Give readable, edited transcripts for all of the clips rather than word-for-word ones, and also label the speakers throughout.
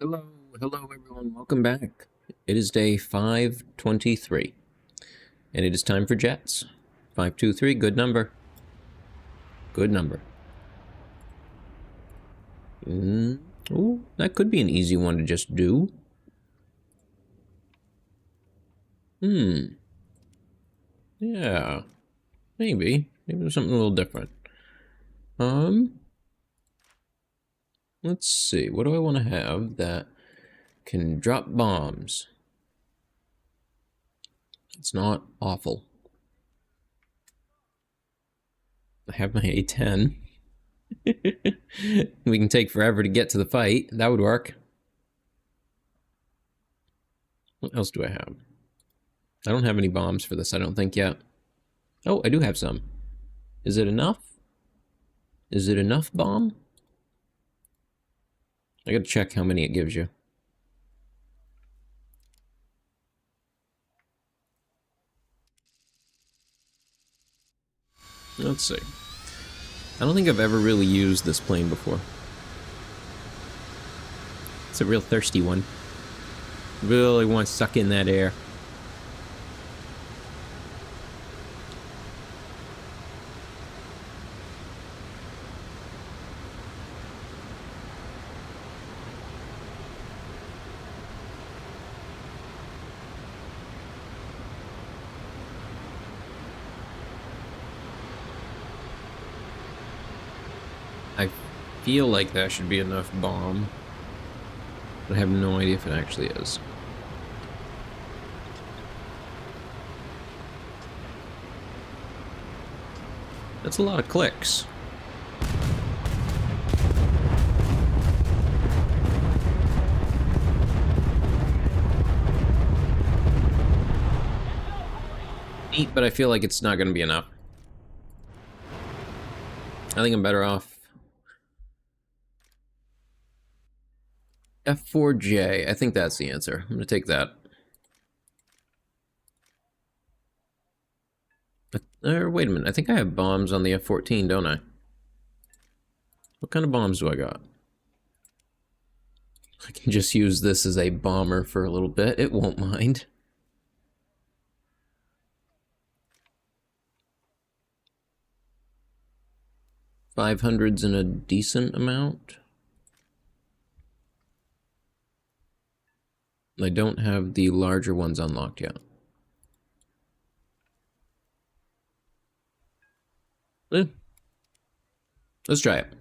Speaker 1: Hello, hello everyone, welcome back. It is day 523, and it is time for jets. 523, good number. Good number. Oh, that could be an easy one to just do. Yeah, maybe. Maybe there's something a little different. Let's see, what do I want to have that can drop bombs? It's not awful. I have my A10. We can take forever to get to the fight. That would work. What else do I have? I don't have any bombs for this, I don't think, yet. Oh, I do have some. Is it enough? Is it enough bomb? I gotta check how many it gives you. Let's see. I don't think I've ever really used this plane before. It's a real thirsty one. Really want to suck in that air. I feel like that should be enough bomb, but I have no idea if it actually is. That's a lot of clicks. Neat, but I feel like it's not going to be enough. I think I'm better off F4J. I think that's the answer. I'm gonna take that. Wait a minute. I think I have bombs on the F-14, don't I? What kind of bombs do I got? I can just use this as a bomber for a little bit. It won't mind. $500's in a decent amount. I don't have the larger ones unlocked yet. Let's try it.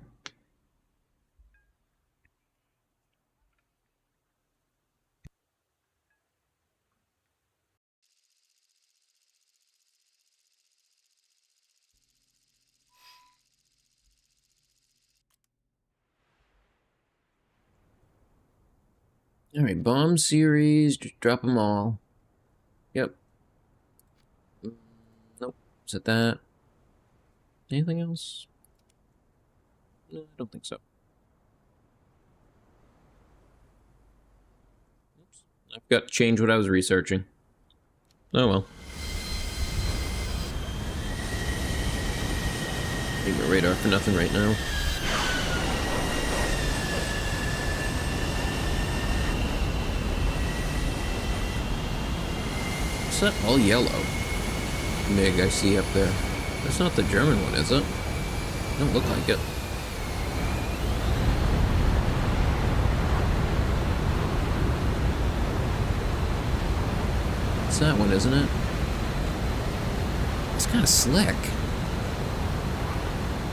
Speaker 1: Alright, bomb series, just drop them all. Yep. Nope. Is it that? Anything else? No, I don't think so. Oops. I've got to change what I was researching. Oh well. Leave my radar for nothing right now. What's that all yellow MiG I see up there? That's not the German one, is it? Don't look like it. It's that one, isn't it? It's kind of slick.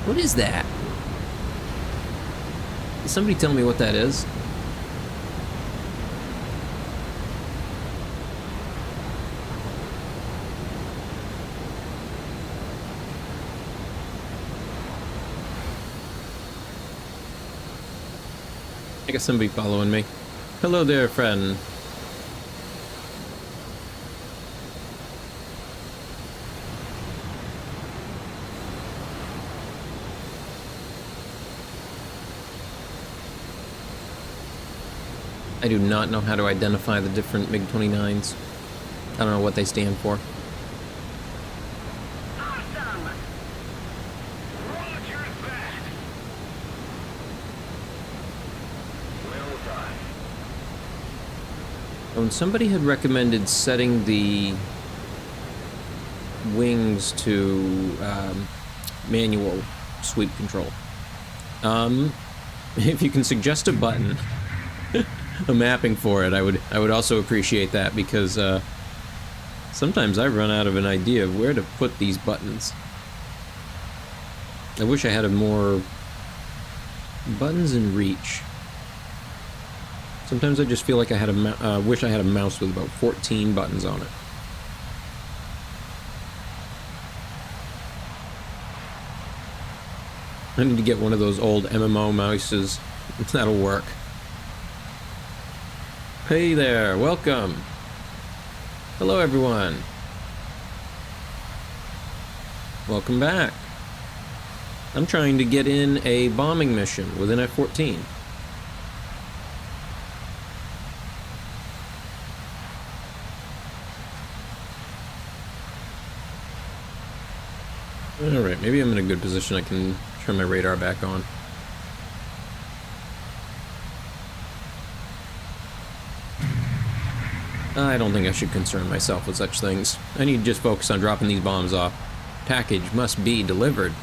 Speaker 1: What is that? Can somebody tell me what that is? I guess somebody following me. Hello there, friend. I do not know how to identify the different MiG-29s. I don't know what they stand for.
Speaker 2: Awesome! Roger that! Well done.
Speaker 1: Oh, and somebody had recommended setting the wings to manual sweep control. If you can suggest a button, a mapping for it, I would also appreciate that, because sometimes I run out of an idea of where to put these buttons. I wish I had a more buttons in reach. Sometimes I just feel like I had a wish I had a mouse with about 14 buttons on it. I need to get one of those old MMO mouses. That'll work. Hey there, welcome. Hello everyone. Welcome back. I'm trying to get in a bombing mission with an F-14. Alright, maybe I'm in a good position. I can turn my radar back on. I don't think I should concern myself with such things. I need to just focus on dropping these bombs off. Package must be delivered.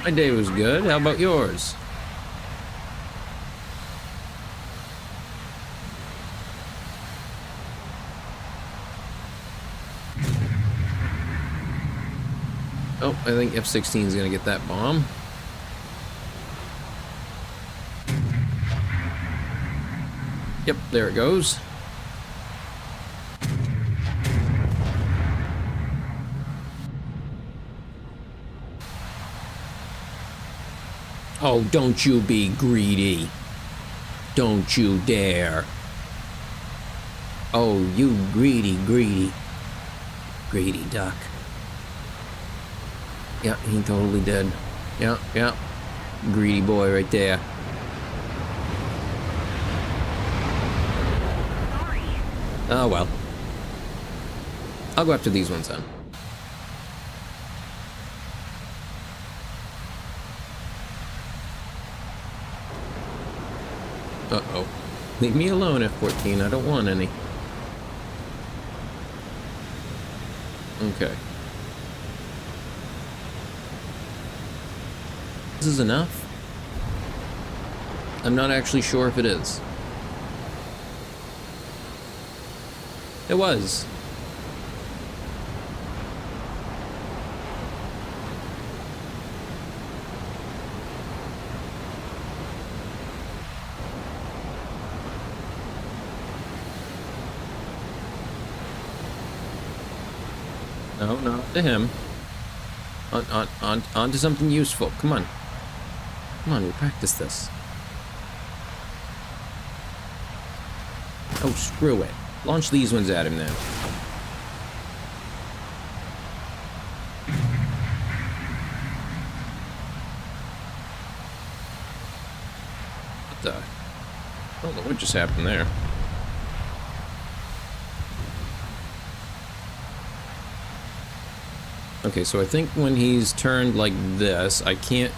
Speaker 1: My day was good. How about yours? Oh, I think F-16 is gonna get that bomb. Yep, there it goes. Oh, don't you be greedy. Don't you dare. Oh, you greedy, greedy. Greedy duck. Yeah, he totally did. Yeah, yeah. Greedy boy right there. Oh, well. I'll go after these ones then. Uh-oh. Leave me alone, F-14. I don't want any. Okay. This is enough? I'm not actually sure if it is. It was. No, not to him. On to something useful. Come on. Come on, we'll practice this. Oh, screw it. Launch these ones at him then. What the? I don't know what just happened there. Okay, so I think when he's turned like this, I can't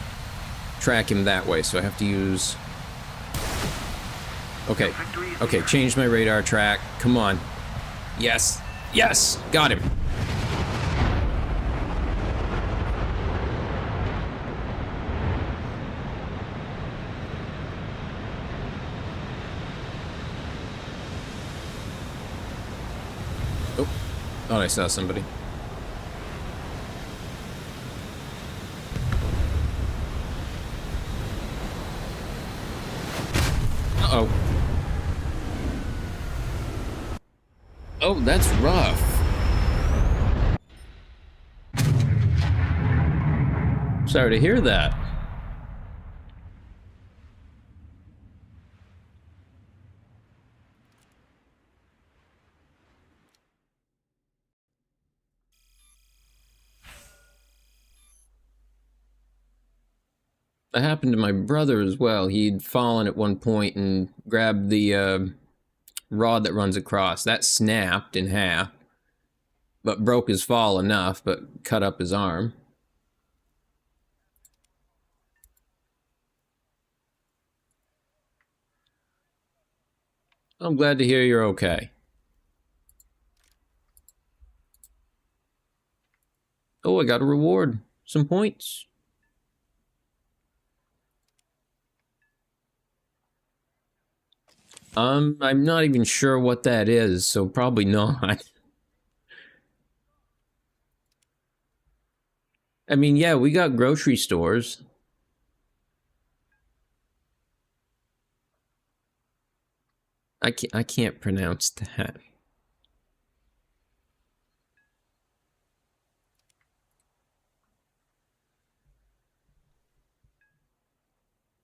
Speaker 1: track him that way, so I have to use... Okay, okay, change my radar track. Come on. Yes, yes, got him. Oh, thought I saw somebody. Uh-oh. Oh, that's rough. Sorry to hear that. That happened to my brother as well. He'd fallen at one point and grabbed the rod that runs across. That snapped in half, but broke his fall enough, but cut up his arm. I'm glad to hear you're okay. Oh, I got a reward. Some points. I'm not even sure what that is, so probably not. I mean, yeah, we got grocery stores. I can't pronounce that.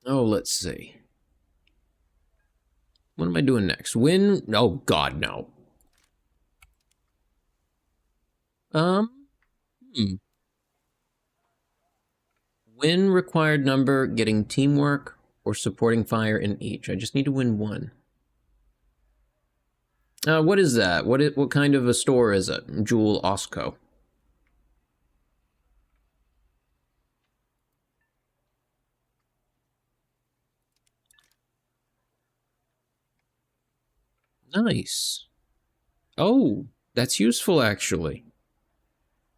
Speaker 1: Oh, let's see. What am I doing next? Win? Oh, God, no. Hmm. Win required number, getting teamwork, or supporting fire in each. I just need to win one. What is that? What kind of a store is it? Jewel Osco. Nice. Oh, that's useful actually.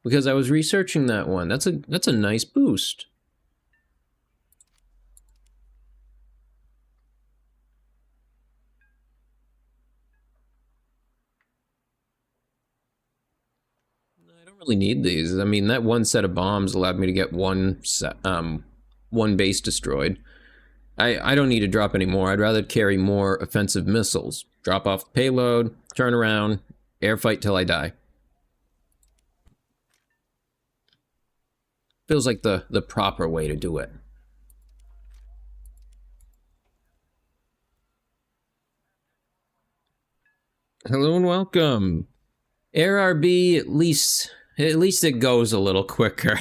Speaker 1: Because I was researching that one. That's a nice boost. I don't really need these. I mean, that one set of bombs allowed me to get one base destroyed. I don't need to drop any more. I'd rather carry more offensive missiles. Drop off the payload, turn around, airfight till I die. Feels like the proper way to do it. Hello and welcome. AirRB, at least it goes a little quicker.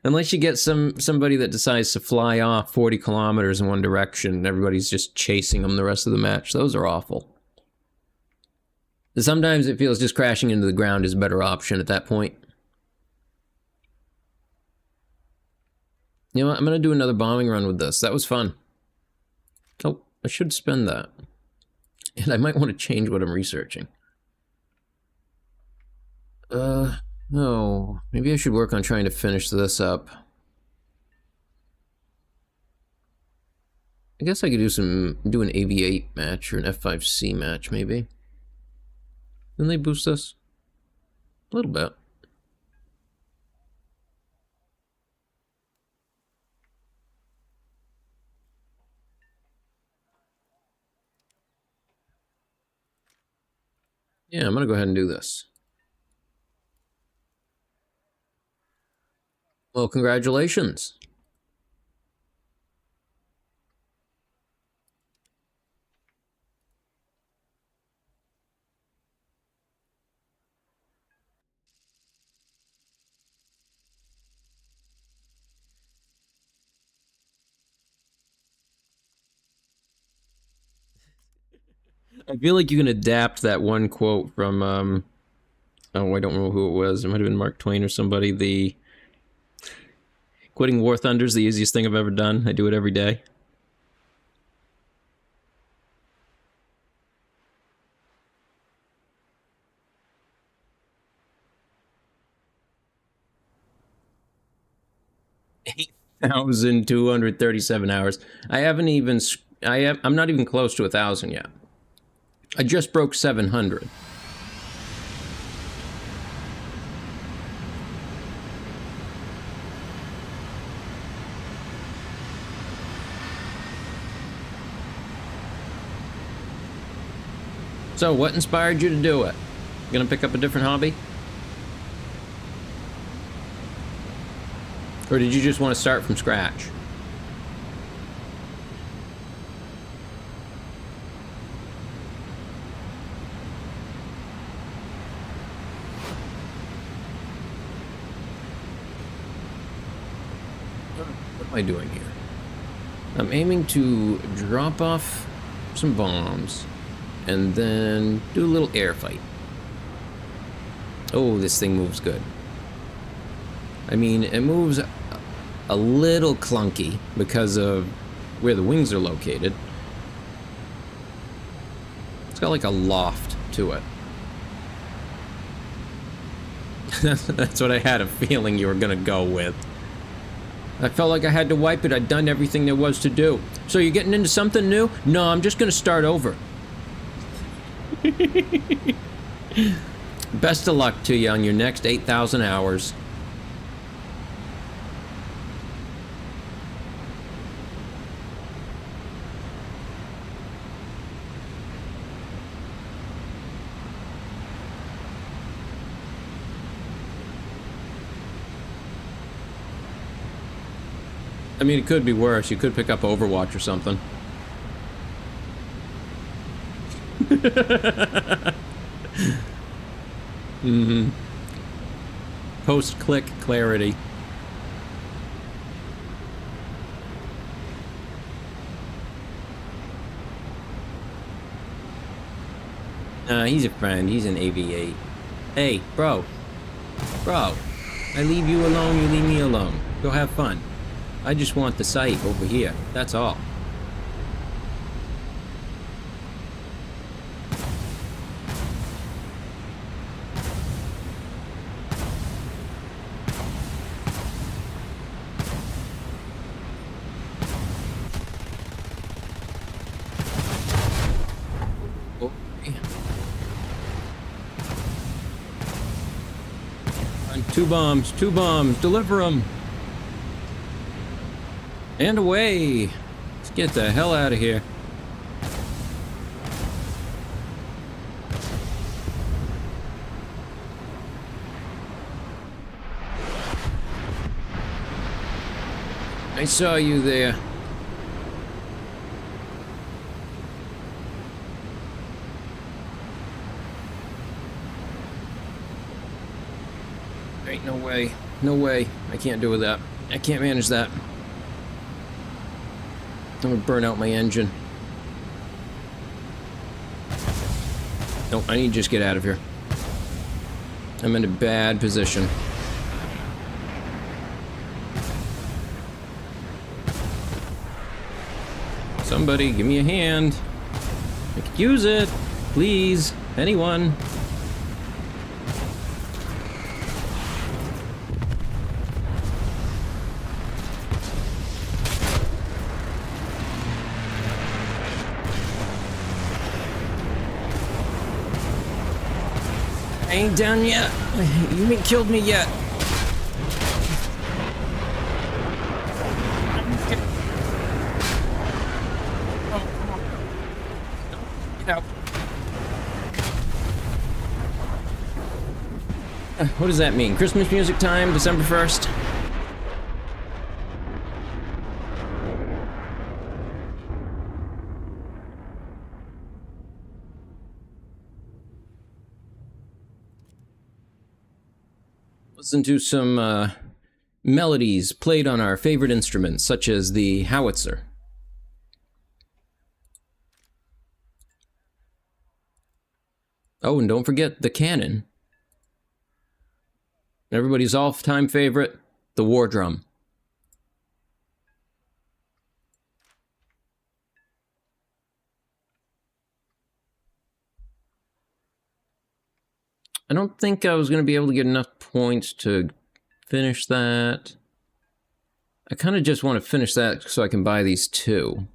Speaker 1: Unless you get somebody that decides to fly off 40 kilometers in one direction and everybody's just chasing them the rest of the match. Those are awful. Sometimes it feels just crashing into the ground is a better option at that point. You know what? I'm going to do another bombing run with this. That was fun. Oh, I should spend that. And I might want to change what I'm researching. No. Maybe I should work on trying to finish this up. I guess I could do an AV8 match or an F5C match, maybe. Didn't they boost us? A little bit. Yeah, I'm gonna go ahead and do this. Well, congratulations. I feel like you can adapt that one quote from, oh, I don't know who it was. It might have been Mark Twain or somebody. The quitting War Thunder is the easiest thing I've ever done. I do it every day. $8,237 hours. I haven't even. I'm not even close to 1,000 yet. I just broke 700. So, what inspired you to do it? Gonna pick up a different hobby? Or did you just want to start from scratch? What am I doing here? I'm aiming to drop off some bombs and then do a little air fight. Oh, this thing moves good. I mean, it moves a little clunky because of where the wings are located. got like a loft to it. That's what I had a feeling you were gonna go with. I felt like I had to wipe it. I'd done everything there was to do. So you're getting into something new? No, I'm just gonna start over. Best of luck to you on your next 8,000 hours. I mean, it could be worse. You could pick up Overwatch or something. Mm-hmm. Post-click clarity. He's a friend. He's an AV8. Hey, bro. Bro. I leave you alone, you leave me alone. Go have fun. I just want the site over here. That's all. Two bombs, deliver them. And away. Let's get the hell out of here. I saw you there. Ain't no way. No way. I can't do with that. I can't manage that. I'm gonna burn out my engine. Nope, I need to just get out of here. I'm in a bad position. Somebody, give me a hand. I could use it. Please. Anyone. I ain't done yet. You ain't killed me yet. Get out. What does that mean? Christmas music time, December 1st? Listen to some melodies played on our favorite instruments, such as the howitzer. Oh, and don't forget the cannon. Everybody's all-time favorite, the war drum. I don't think I was going to be able to get enough points to finish that. I kind of just want to finish that so I can buy these two.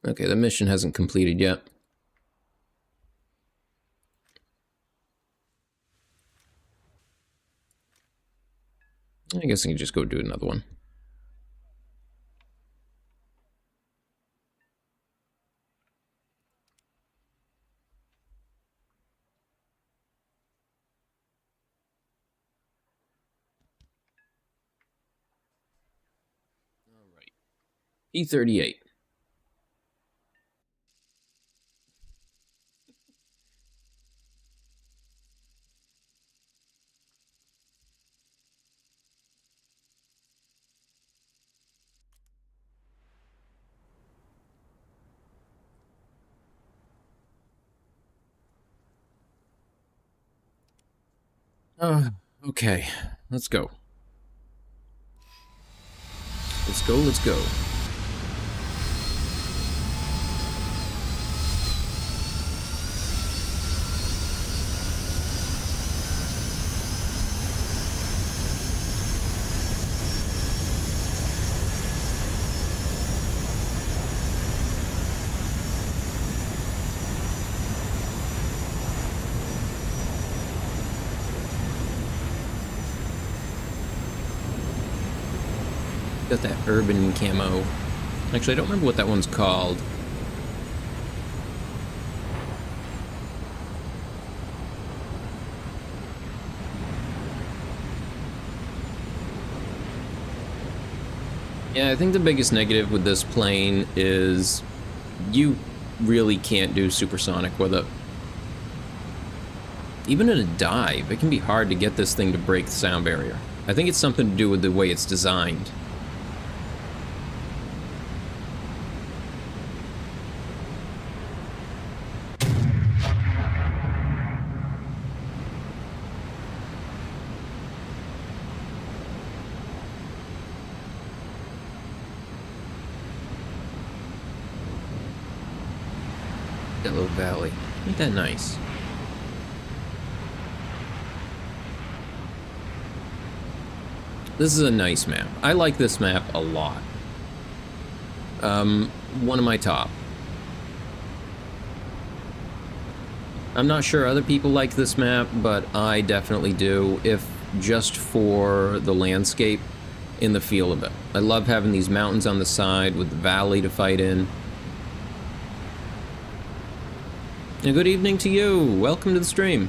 Speaker 1: Okay, the mission hasn't completed yet. I guess I can just go do another one. E38. Okay, let's go. Let's go, let's go. Got that urban camo. Actually, I don't remember what that one's called. Yeah, I think the biggest negative with this plane is you really can't do supersonic with it. Even in a dive, it can be hard to get this thing to break the sound barrier. I think it's something to do with the way it's designed. That little valley. Ain't that nice? This is a nice map. I like this map a lot. One of my top. I'm not sure other people like this map, but I definitely do, if just for the landscape and the feel of it. I love having these mountains on the side with the valley to fight in. And good evening to you. Welcome to the stream.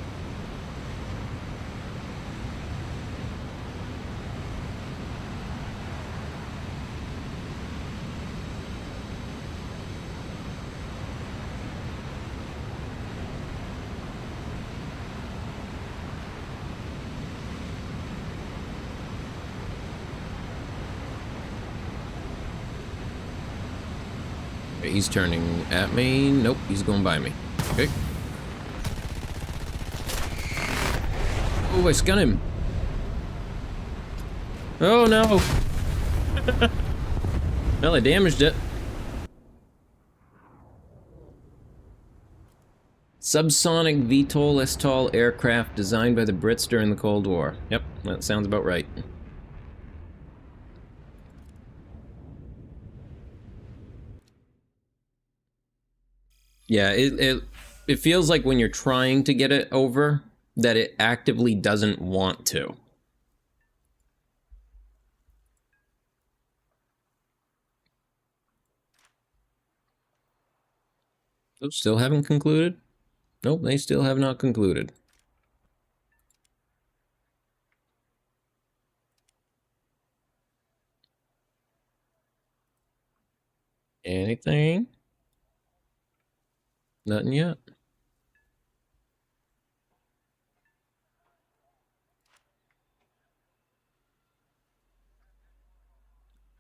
Speaker 1: He's turning at me. Nope, he's going by me. Okay. Oh, I scun him. Oh, no. Well, I damaged it. Subsonic VTOL STOL aircraft designed by the Brits during the Cold War. Yep, that sounds about right. Yeah, it feels like when you're trying to get it over, that it actively doesn't want to. Those still haven't concluded? Nope, they still have not concluded. Anything? Nothing yet.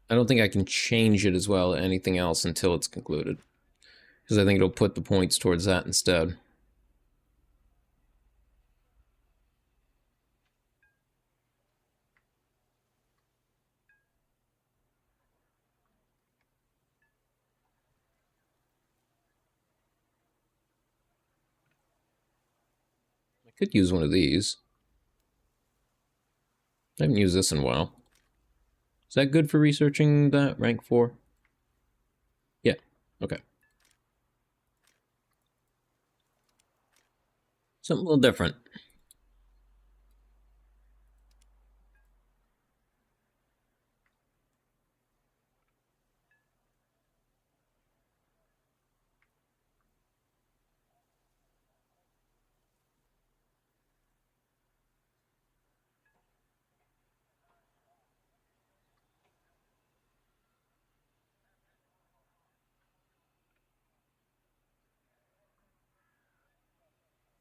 Speaker 1: I don't think I can change it as well as anything else until it's concluded. Because I think it'll put the points towards that instead. I could use one of these. I haven't used this in a while. Is that good for researching that rank 4? Yeah, okay. Something a little different.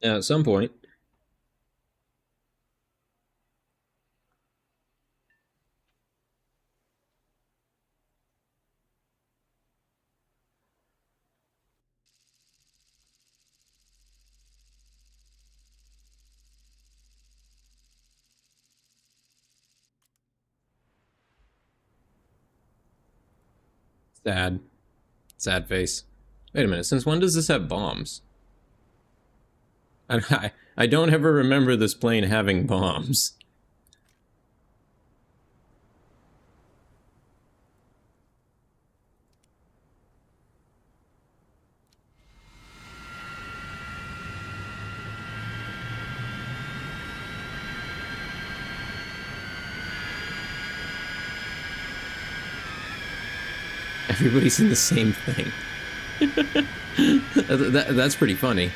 Speaker 1: Yeah, at some point. Sad. Sad face. Wait a minute, since when does this have bombs? I don't ever remember this plane having bombs. Everybody's in the same thing. That's pretty funny.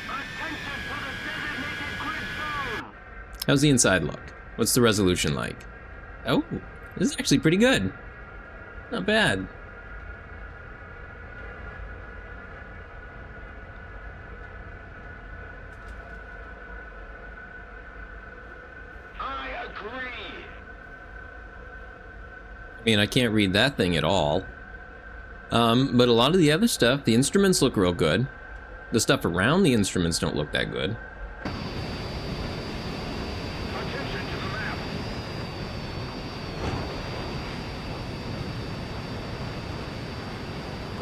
Speaker 1: How's the inside look? What's the resolution like? Oh, this is actually pretty good. Not bad.
Speaker 2: I agree.
Speaker 1: I mean, I can't read that thing at all. But a lot of the other stuff, the instruments look real good. The stuff around the instruments don't look that good.
Speaker 2: Attention to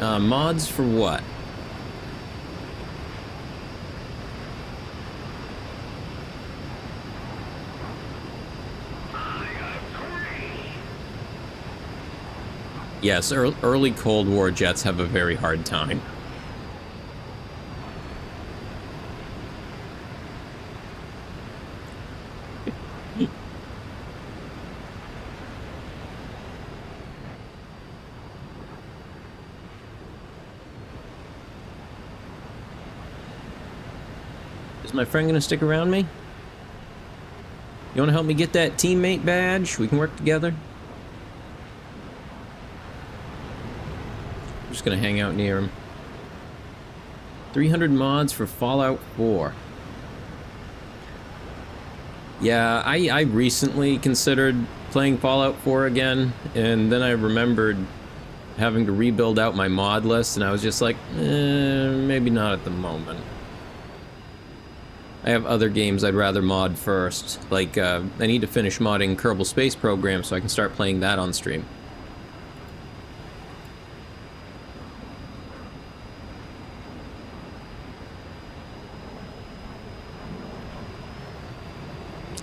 Speaker 2: the map.
Speaker 1: Mods for what? Yes, early Cold War jets have a very hard time. Is my friend gonna stick around me? You wanna help me get that teammate badge? We can work together? I'm just gonna hang out near him. 300 mods for Fallout 4. Yeah, I recently considered playing Fallout 4 again, and then I remembered having to rebuild out my mod list, and I was just like, maybe not at the moment. I have other games I'd rather mod first, like, I need to finish modding Kerbal Space Program so I can start playing that on stream.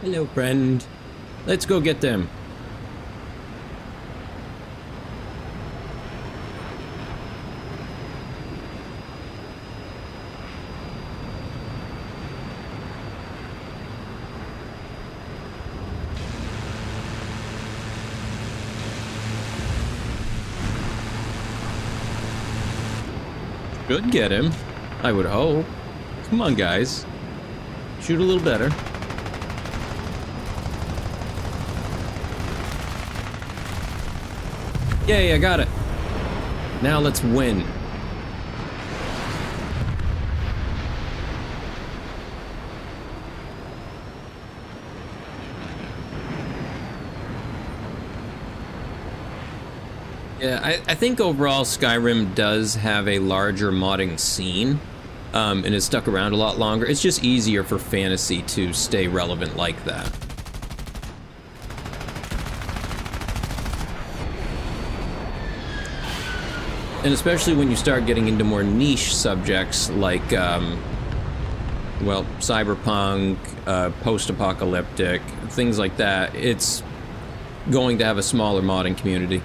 Speaker 1: Hello, friend. Let's go get them. Should get him, I would hope. Come on, guys. Shoot a little better. Yay, I got it. Now let's win. Yeah, I think overall Skyrim does have a larger modding scene, and is stuck around a lot longer. It's just easier for fantasy to stay relevant like that. And especially when you start getting into more niche subjects like, well, cyberpunk, post-apocalyptic, things like that, it's going to have a smaller modding community.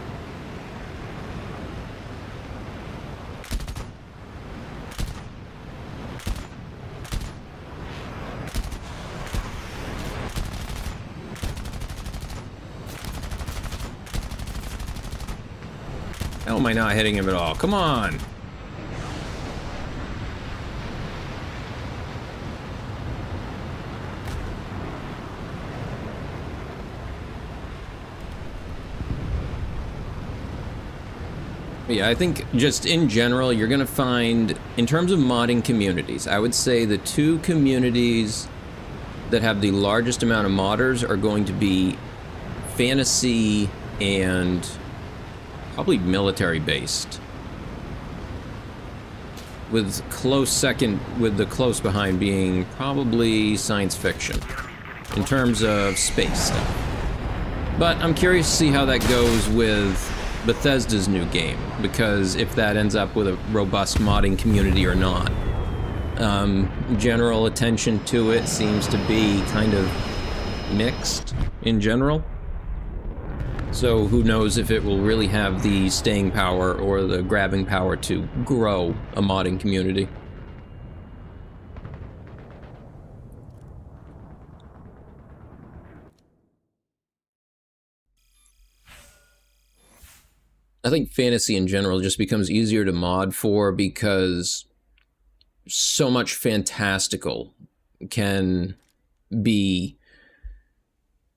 Speaker 1: How am I not hitting him at all? Come on! Yeah, I think just in general, you're gonna find, in terms of modding communities, I would say the two communities that have the largest amount of modders are going to be fantasy and probably military based, with close second, with the close behind being probably science fiction in terms of space stuff. But I'm curious to see how that goes with Bethesda's new game, because if that ends up with a robust modding community or not. General attention to it seems to be kind of mixed in general. So who knows if it will really have the staying power or the grabbing power to grow a modding community. I think fantasy in general just becomes easier to mod for because so much fantastical can be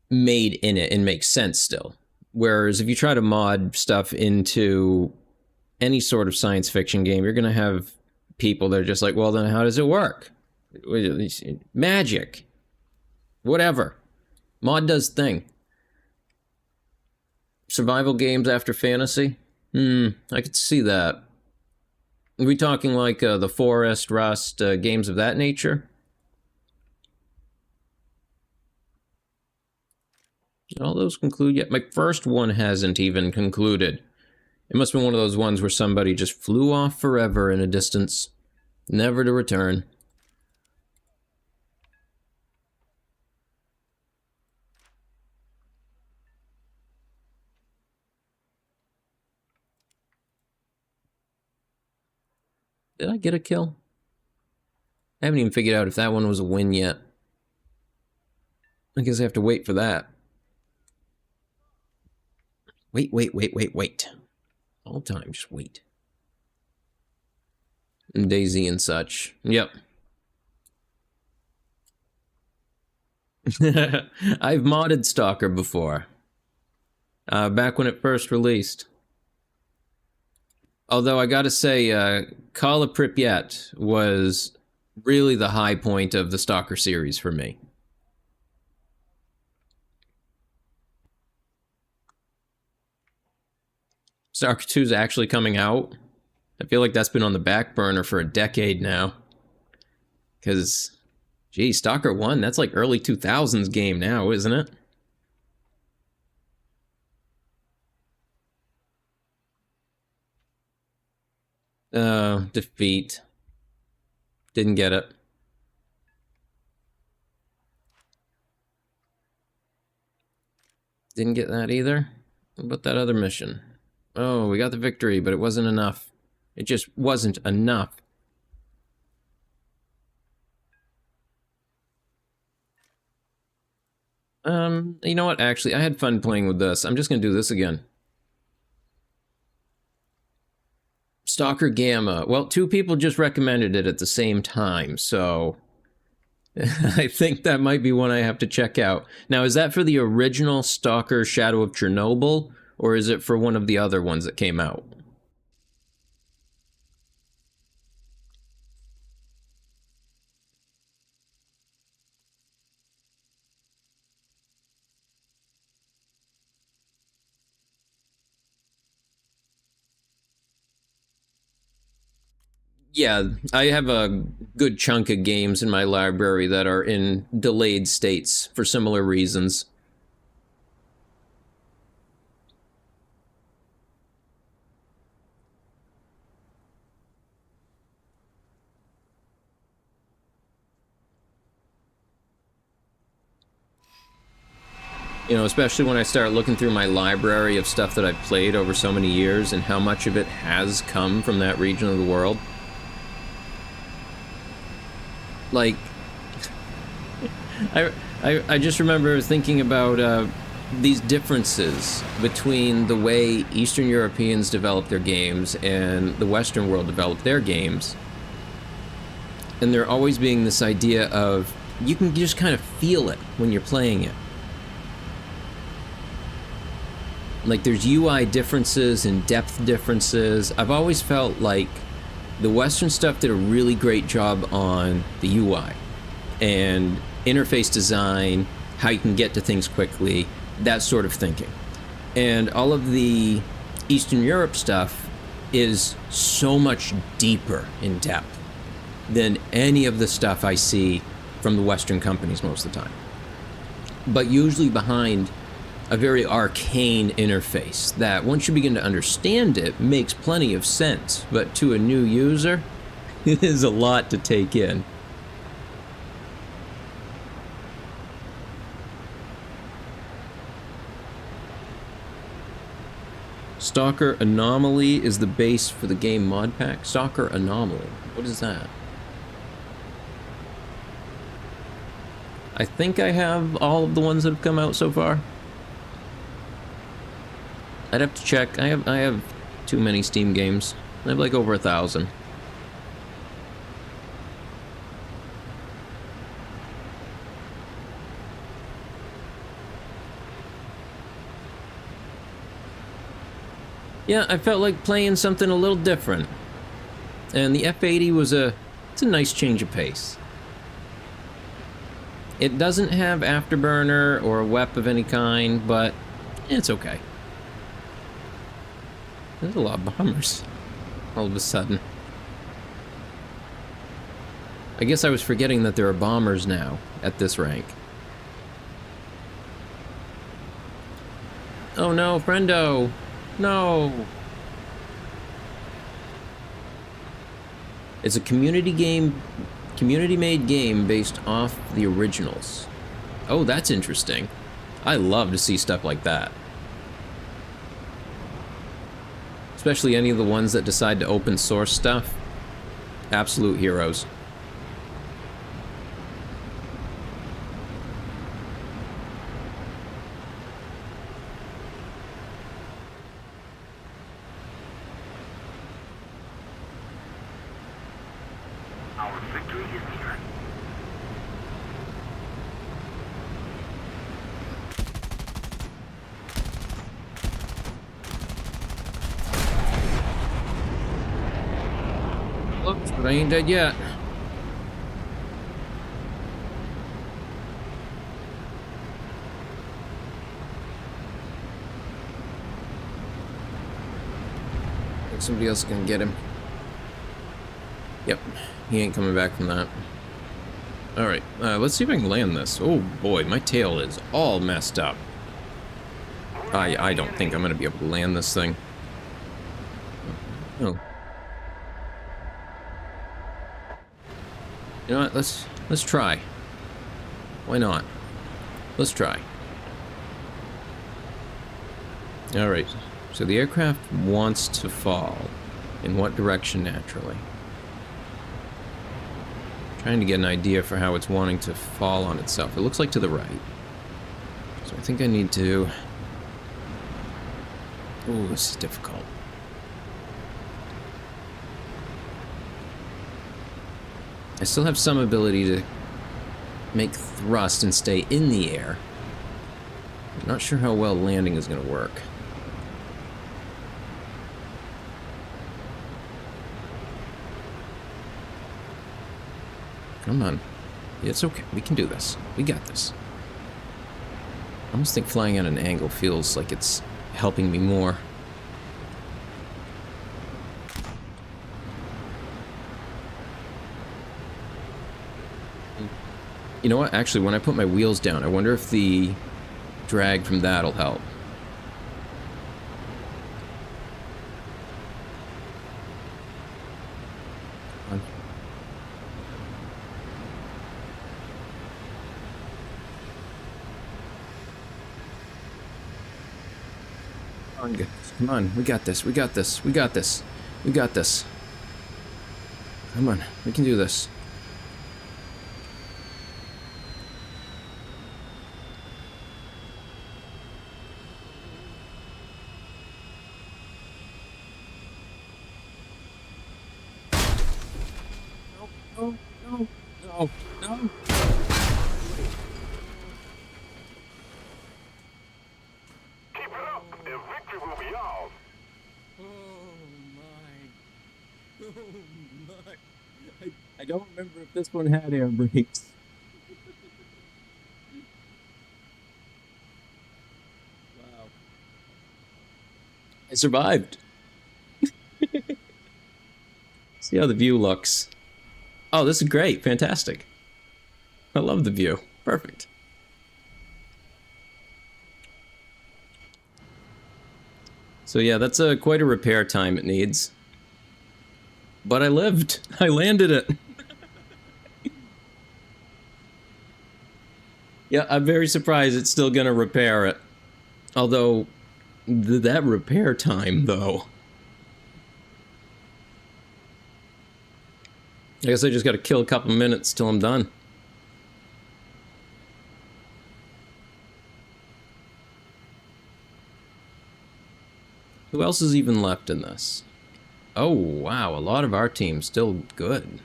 Speaker 1: made in it and make sense still. Whereas if you try to mod stuff into any sort of science fiction game, you're going to have people that are just like, well, then how does it work? Magic. Whatever. Mod does thing. Survival games after fantasy? I could see that. Are we talking like The Forest, Rust, games of that nature? Did all those conclude yet? My first one hasn't even concluded. It must have been one of those ones where somebody just flew off forever in a distance, never to return. Did I get a kill? I haven't even figured out if that one was a win yet. I guess I have to wait for that. Wait. All the time, just wait. And Daisy and such. Yep. I've modded Stalker before. Back when it first released. Although I gotta say, Call of Pripyat was really the high point of the Stalker series for me. Stalker 2 is actually coming out. I feel like that's been on the back burner for a decade now. Because, gee, Stalker 1, that's like early 2000s game now, isn't it? Defeat. Didn't get it. Didn't get that either. What about that other mission? Oh, we got the victory, but it wasn't enough. It just wasn't enough. You know what? Actually, I had fun playing with this. I'm just gonna do this again. Stalker Gamma. Well, two people just recommended it at the same time, so I think that might be one I have to check out. Now, is that for the original Stalker Shadow of Chernobyl, or is it for one of the other ones that came out? Yeah, I have a good chunk of games in my library that are in delayed states for similar reasons. You know, especially when I start looking through my library of stuff that I've played over so many years and how much of it has come from that region of the world. Like, I just remember thinking about these differences between the way Eastern Europeans develop their games and the Western world develop their games. And there always being this idea of, you can just kind of feel it when you're playing it. Like, there's UI differences and depth differences. I've always felt like the Western stuff did a really great job on the UI and interface design, how you can get to things quickly, that sort of thinking. And all of the Eastern Europe stuff is so much deeper in depth than any of the stuff I see from the Western companies most of the time. But usually behind a very arcane interface that, once you begin to understand it, makes plenty of sense. But to a new user, it is a lot to take in. Stalker Anomaly is the base for the game mod pack. Stalker Anomaly. What is that? I think I have all of the ones that have come out so far. I'd have to check. I have too many Steam games. I have like over 1,000. Yeah, I felt like playing something a little different. And the F80 was it's a nice change of pace. It doesn't have Afterburner or a WEP of any kind, but it's okay. There's a lot of bombers all of a sudden. I guess I was forgetting that there are bombers now at this rank. Oh no, friendo! No! It's a community made game based off the originals. Oh, that's interesting. I love to see stuff like that. Especially any of the ones that decide to open source stuff. Absolute heroes.
Speaker 2: Our victory is near.
Speaker 1: Looks, but I ain't dead yet. Think somebody else can get him. Yep, he ain't coming back from that. Alright, let's see if I can land this. Oh boy, my tail is all messed up. I don't think I'm gonna be able to land this thing. Oh. You know what, let's try. Why not? Let's try. Alright, so the aircraft wants to fall. In what direction, naturally? Trying to get an idea for how it's wanting to fall on itself. It looks like to the right. So I think I need to... Ooh, this is difficult. I still have some ability to make thrust and stay in the air. I'm not sure how well landing is going to work. Come on. It's okay. We can do this. We got this. I almost think flying at an angle feels like it's helping me more. You know what? Actually, when I put my wheels down, I wonder if the drag from that'll help. Come on, we got this, we got this, we got this, we got this. Come on, we can do this. No, no, no, no, no.
Speaker 2: Keep it up. The victory will be ours.
Speaker 1: Oh my. I don't remember if this one had air brakes. Wow. I survived. See how the view looks. Oh, this is great. Fantastic. I love the view. Perfect. So yeah, that's quite a repair time it needs. But I lived. I landed it. Yeah, I'm very surprised it's still gonna repair it. Although, that repair time, though. I guess I just gotta kill a couple minutes till I'm done. Who else is even left in this? Oh, wow, a lot of our team's still good.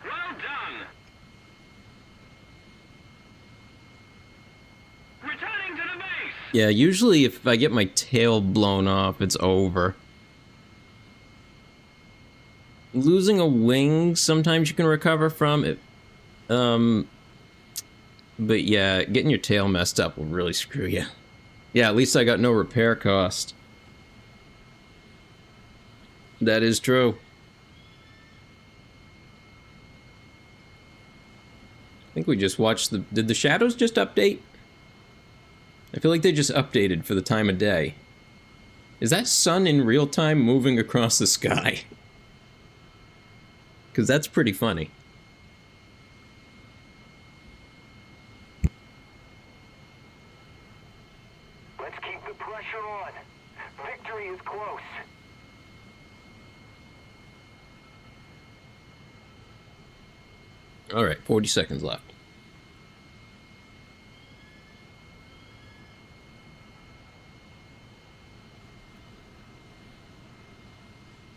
Speaker 2: Well done. Returning to the base.
Speaker 1: Yeah, usually if I get my tail blown off, it's over. Losing a wing, sometimes you can recover from it. But yeah, getting your tail messed up will really screw you. Yeah, at least I got no repair cost. That is true. I think we just watched the... Did the shadows just update? I feel like they just updated for the time of day. Is that sun in real time moving across the sky? Because that's pretty funny.
Speaker 2: Let's keep the pressure on. Victory is close.
Speaker 1: Alright, 40 seconds left.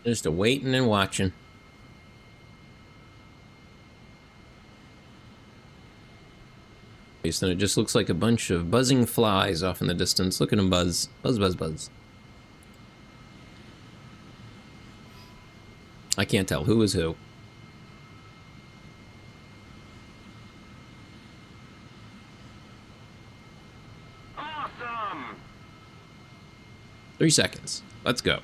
Speaker 1: Just a waiting and watching. Then it just looks like a bunch of buzzing flies off in the distance. Look at them buzz. Buzz, buzz, buzz. I can't tell who is who.
Speaker 2: Awesome.
Speaker 1: 3 seconds. Let's go.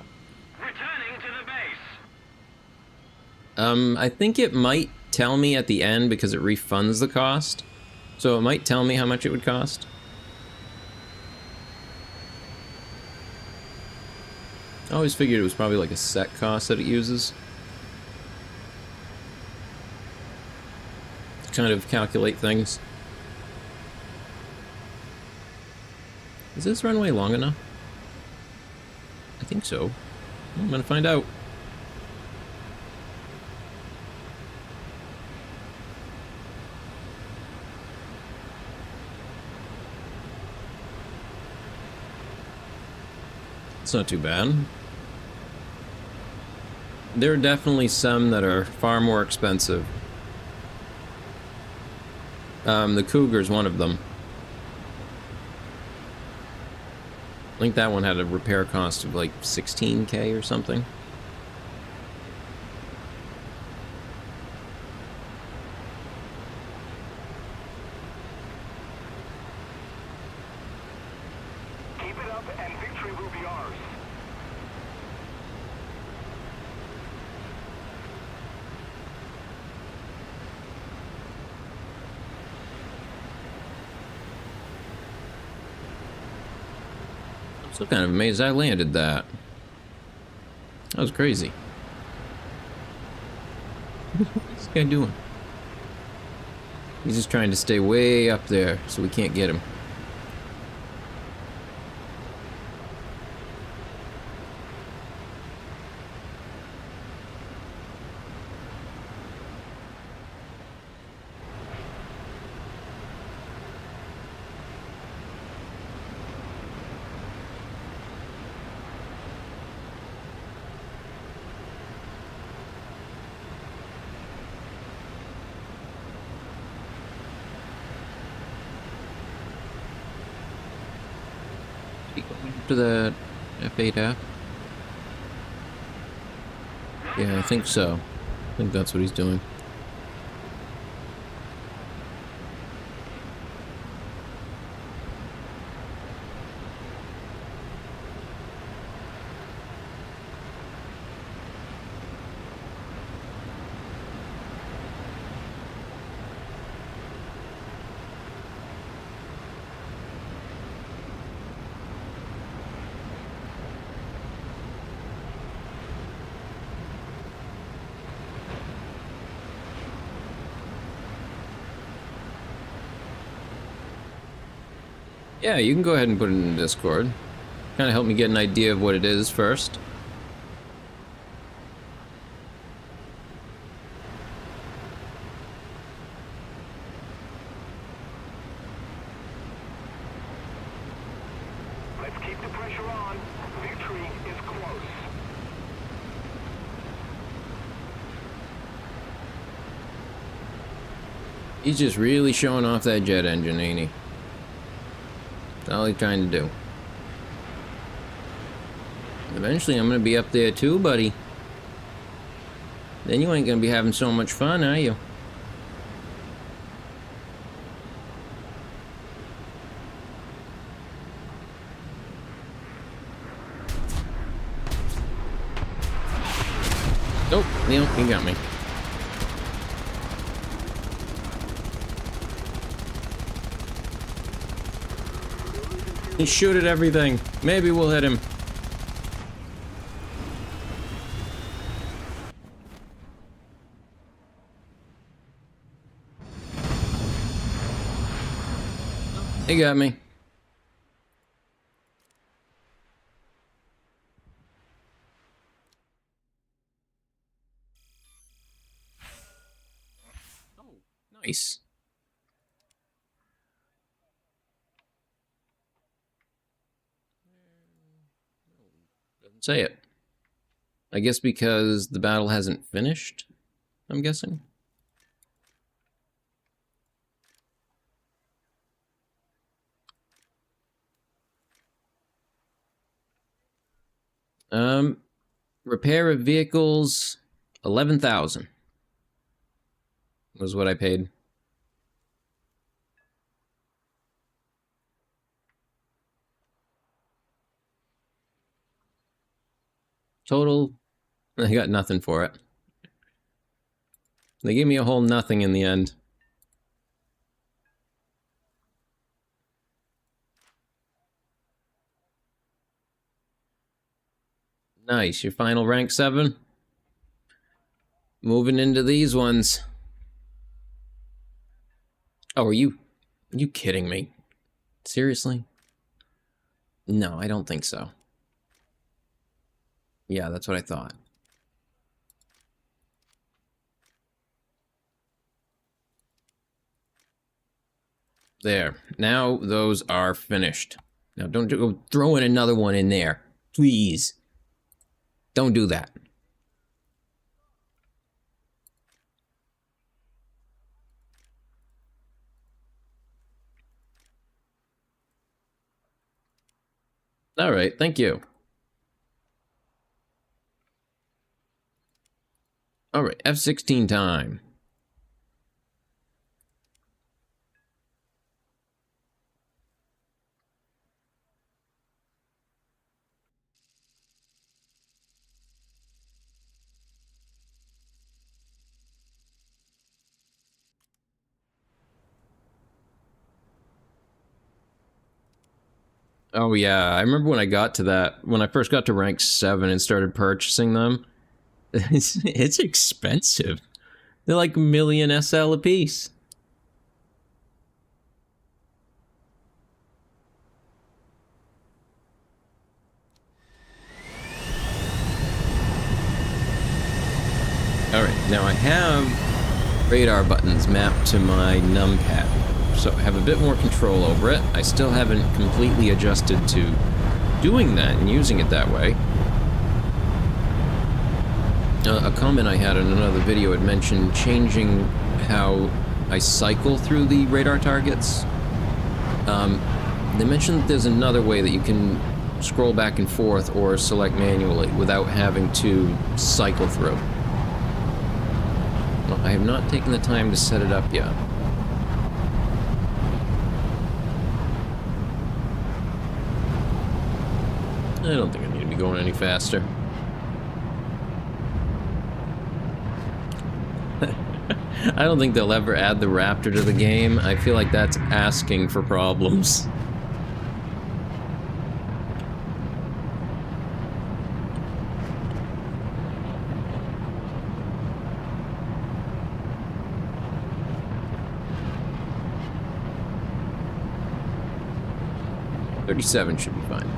Speaker 2: Returning to the base.
Speaker 1: I think it might tell me at the end because it refunds the cost. So it might tell me how much it would cost. I always figured it was probably like a set cost that it uses. To kind of calculate things. Is this runway long enough? I think so. I'm gonna find out. It's not too bad. There are definitely some that are far more expensive. The Cougar's one of them. I think that one had a repair cost of like 16K or something.
Speaker 2: Keep it up and victory will be ours.
Speaker 1: I'm still kind of amazed I landed that. That was crazy. What's this guy doing? He's just trying to stay way up there so we can't get him. To the F8F? Yeah, I think so. I think that's what he's doing. Yeah, you can go ahead and put it in Discord. Kind of help me get an idea of what it is first.
Speaker 2: Let's keep the pressure on. Victory is close.
Speaker 1: He's just really showing off that jet engine, ain't he? That's all he's trying to do. Eventually, I'm gonna be up there too, buddy. Then you ain't gonna be having so much fun, are you? Nope, Neil, he got me. He shoot at everything. Maybe we'll hit him. He got me. Oh, nice. Doesn't say it. I guess because the battle hasn't finished, I'm guessing. Repair of vehicles, 11,000 was what I paid. Total, I got nothing for it. They gave me a whole nothing in the end. Nice, your final rank 7. Moving into these ones. Oh, are you kidding me? Seriously? No, I don't think so. Yeah, that's what I thought. There. Now those are finished. Now don't go throw in another one in there. Please. Don't do that. All right, thank you. All right, F-16 time. Oh yeah, I remember when I got to that, when I first got to rank 7 and started purchasing them. It's expensive. They're like $1 million SL a piece. Alright, now I have radar buttons mapped to my numpad, so I have a bit more control over it. I still haven't completely adjusted to doing that and using it that way. A comment I had in another video had mentioned changing how I cycle through the radar targets. They mentioned that there's another way that you can scroll back and forth or select manually without having to cycle through. Well, I have not taken the time to set it up yet. I don't think I need to be going any faster. I don't think they'll ever add the Raptor to the game. I feel like that's asking for problems. 37 should be fine.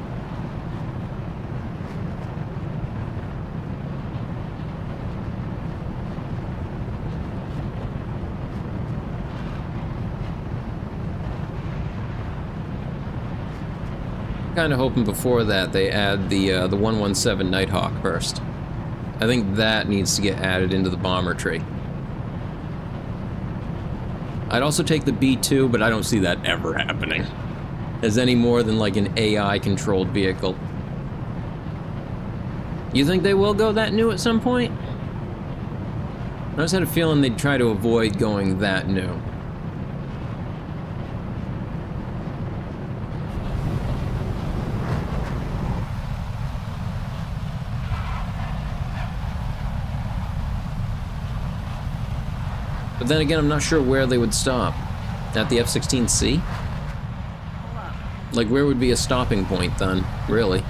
Speaker 1: Kind of hoping before that they add the 117 Nighthawk first. I think that needs to get added into the bomber tree. I'd also take the B2, but I don't see that ever happening as any more than like an AI-controlled vehicle. You think they will go that new at some point? I just had a feeling they'd try to avoid going that new. But then again, I'm not sure where they would stop. At the F-16C? Like, where would be a stopping point then, really?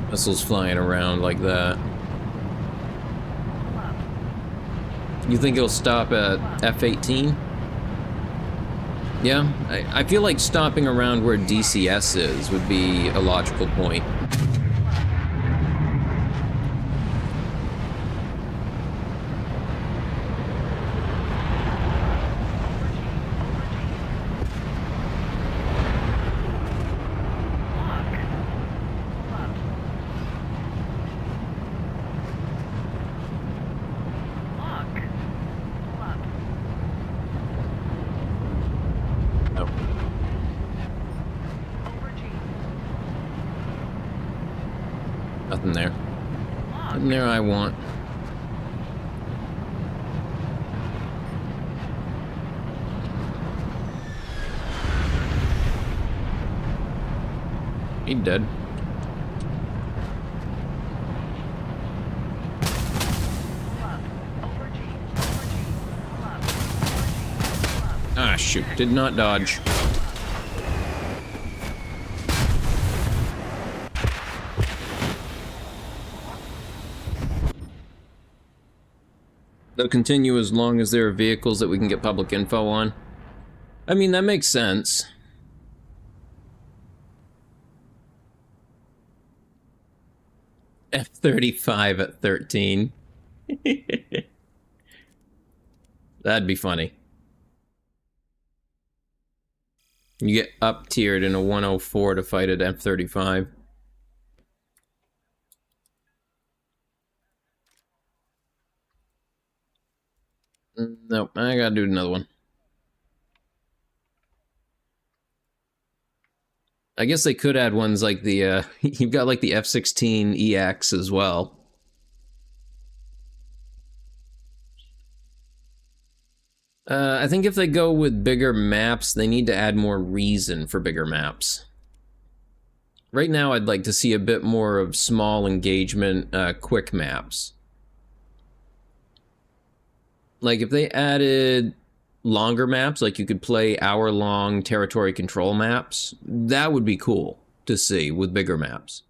Speaker 1: Missiles flying around like that. You think it'll stop at F-18? Yeah, I feel like stopping around where DCS is would be a logical point. Nothing there. Nothing there I want. He dead. Ah, shoot. Did not dodge. They'll continue as long as there are vehicles that we can get public info on. I mean, that makes sense. F-35 at 13. That'd be funny. You get up-tiered in a 104 to fight at F-35. Nope, I gotta do another one. I guess they could add ones like the, you've got like the F-16EX as well. I think if they go with bigger maps, they need to add more reason for bigger maps. Right now, I'd like to see a bit more of small engagement, quick maps. Like, if they added longer maps, like you could play hour-long territory control maps, that would be cool to see with bigger maps.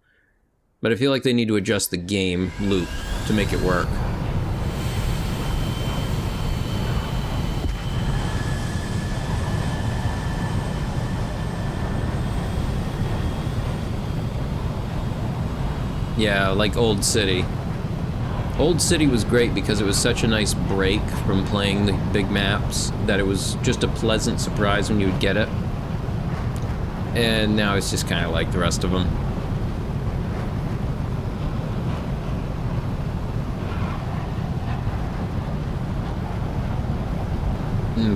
Speaker 1: But I feel like they need to adjust the game loop to make it work. Yeah, like Old City. Old City was great because it was such a nice break from playing the big maps that it was just a pleasant surprise when you would get it. And now it's just kind of like the rest of them.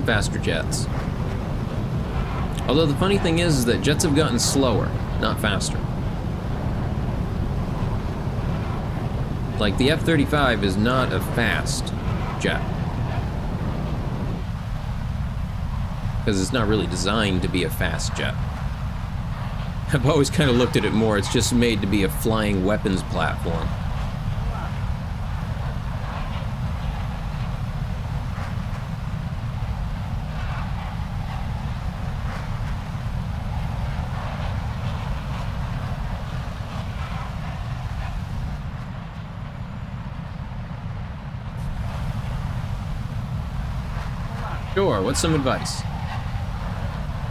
Speaker 1: Faster jets. Although the funny thing is that jets have gotten slower, not faster. Like, the F-35 is not a fast jet. Because it's not really designed to be a fast jet. I've always kind of looked at it more, it's just made to be a flying weapons platform. Sure, what's some advice?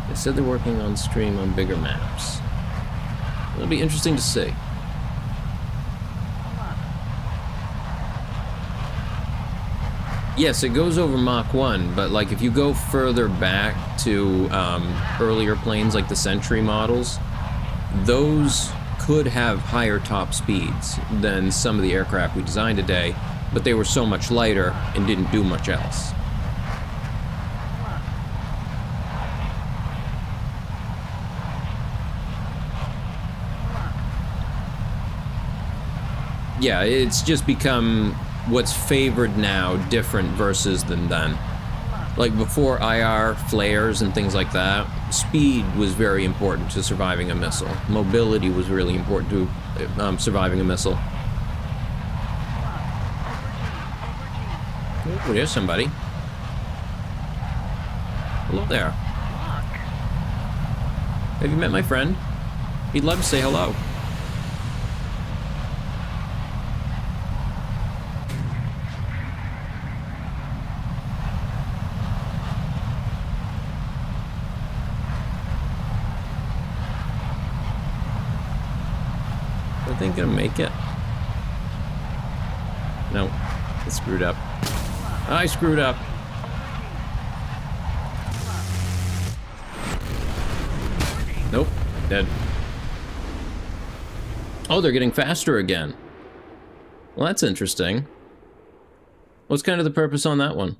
Speaker 1: They said they're working on stream on bigger maps. It'll be interesting to see. Yes, it goes over Mach 1, but like if you go further back to earlier planes like the Century models, those could have higher top speeds than some of the aircraft we designed today, but they were so much lighter and didn't do much else. Yeah, it's just become what's favored now different versus than then. Like before IR flares and things like that, speed was very important to surviving a missile. Mobility was really important to surviving a missile. Oh, there's somebody. Hello there. Have you met my friend? He'd love to say hello. Are they gonna make it? No, I screwed up. I screwed up. Nope, dead. Oh, they're getting faster again. Well, that's interesting. What's kind of the purpose on that one?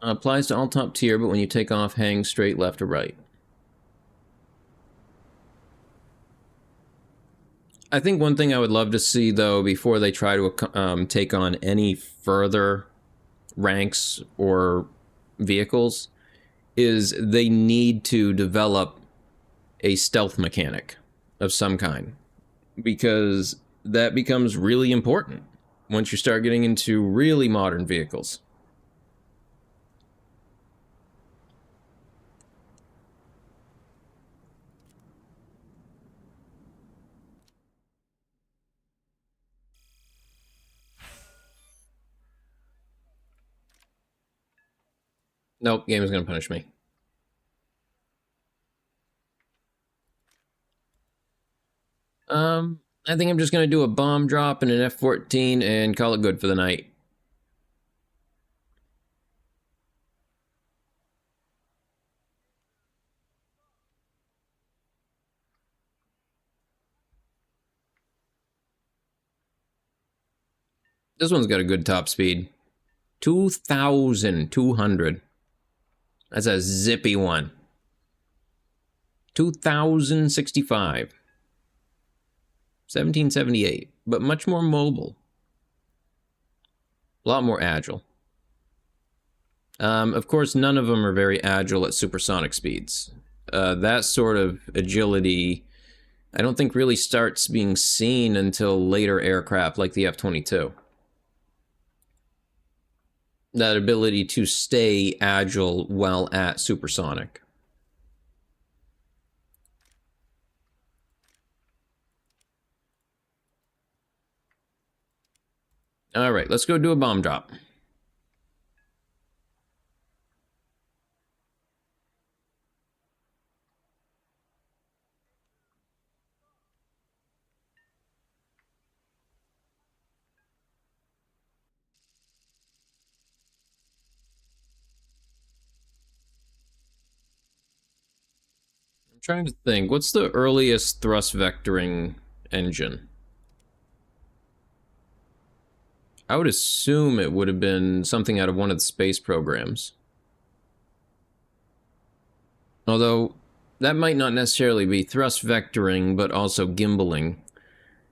Speaker 1: Applies to all top tier, but when you take off, hang straight left or right. I think one thing I would love to see, though, before they try to take on any further ranks or vehicles, is they need to develop a stealth mechanic of some kind. Because that becomes really important once you start getting into really modern vehicles. Nope, game is gonna punish me. I think I'm just gonna do a bomb drop and an F-14 and call it good for the night. This one's got a good top speed. 2,200. That's a zippy one. 2,065. 1778, but much more mobile. A lot more agile. Of course, none of them are very agile at supersonic speeds. That sort of agility, I don't think really starts being seen until later aircraft like the F-22. That ability to stay agile while at supersonic. All right, let's go do a bomb drop. I'm trying to think, what's the earliest thrust vectoring engine? I would assume it would have been something out of one of the space programs. Although, that might not necessarily be thrust vectoring, but also gimbaling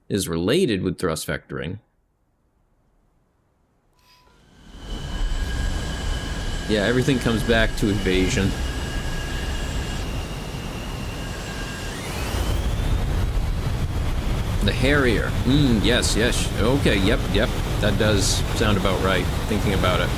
Speaker 1: is related with thrust vectoring. Yeah, everything comes back to evasion. The Harrier. Yes. Okay, yep. That does sound about right, thinking about it.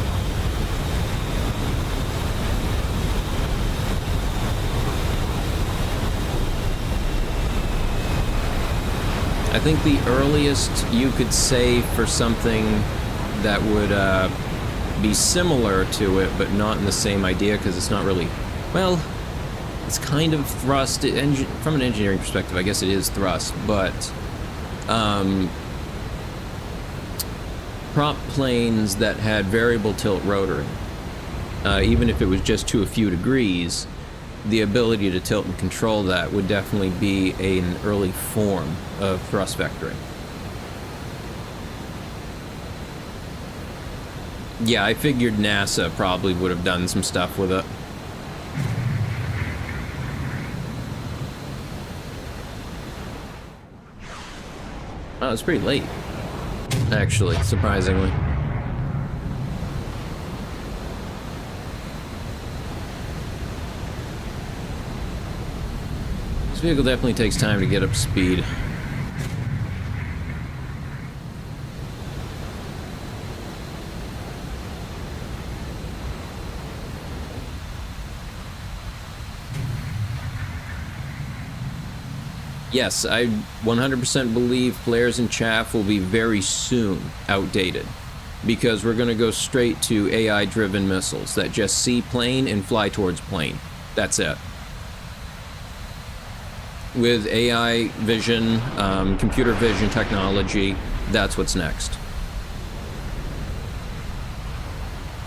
Speaker 1: I think the earliest you could say for something that would be similar to it, but not in the same idea, because it's not really, well, it's kind of thrust. From an engineering perspective, I guess it is thrust, but prop planes that had variable tilt rotoring, even if it was just to a few degrees, the ability to tilt and control that would definitely be an early form of thrust vectoring. Yeah, I figured NASA probably would have done some stuff with it. Oh, it's pretty late, actually, surprisingly. This vehicle definitely takes time to get up to speed. Yes, I 100% believe flares and chaff will be very soon outdated, because we're going to go straight to AI-driven missiles that just see plane and fly towards plane. That's it. With AI vision, computer vision technology, that's what's next.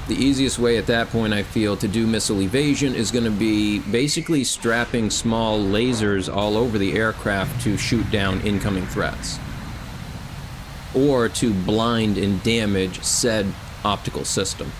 Speaker 1: The easiest way at that point, I feel, to do missile evasion is going to be basically strapping small lasers all over the aircraft to shoot down incoming threats, or to blind and damage said optical system.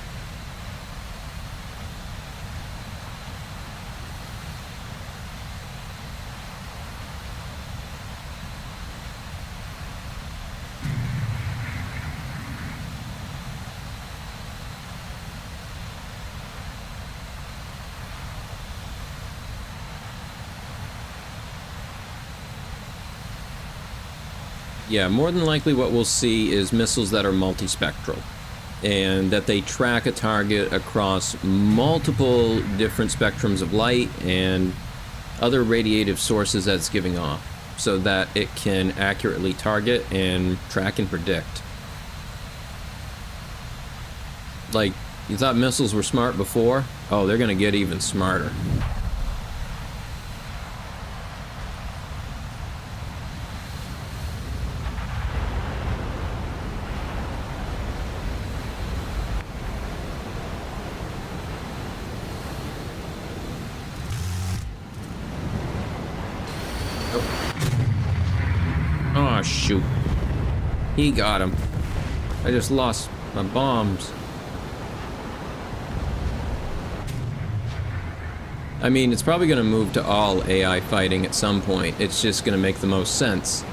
Speaker 1: Yeah, more than likely what we'll see is missiles that are multispectral, and that they track a target across multiple different spectrums of light and other radiative sources that it's giving off, so that it can accurately target and track and predict. Like, you thought missiles were smart before? Oh, they're gonna get even smarter. Oh, shoot. He got him. I just lost my bombs. I mean, it's probably going to move to all AI fighting at some point. It's just going to make the most sense.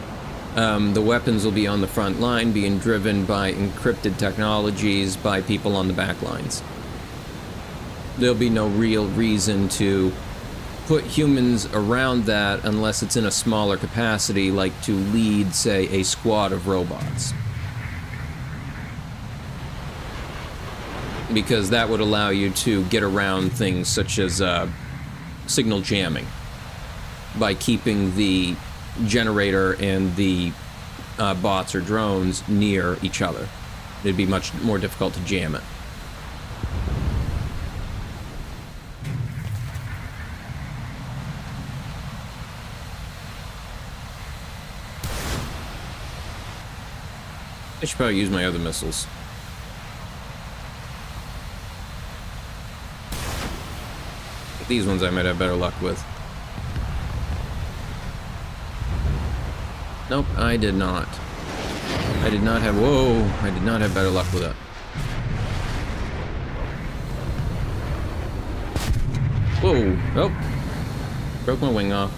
Speaker 1: The weapons will be on the front line, being driven by encrypted technologies by people on the back lines. There'll be no real reason to put humans around that unless it's in a smaller capacity, like to lead, say, a squad of robots. Because that would allow you to get around things such as signal jamming by keeping the generator and the bots or drones near each other. It'd be much more difficult to jam it. I should probably use my other missiles. These ones I might have better luck with. Nope, I did not. I did not have... Whoa! I did not have better luck with that. Whoa! Oh! Broke my wing off.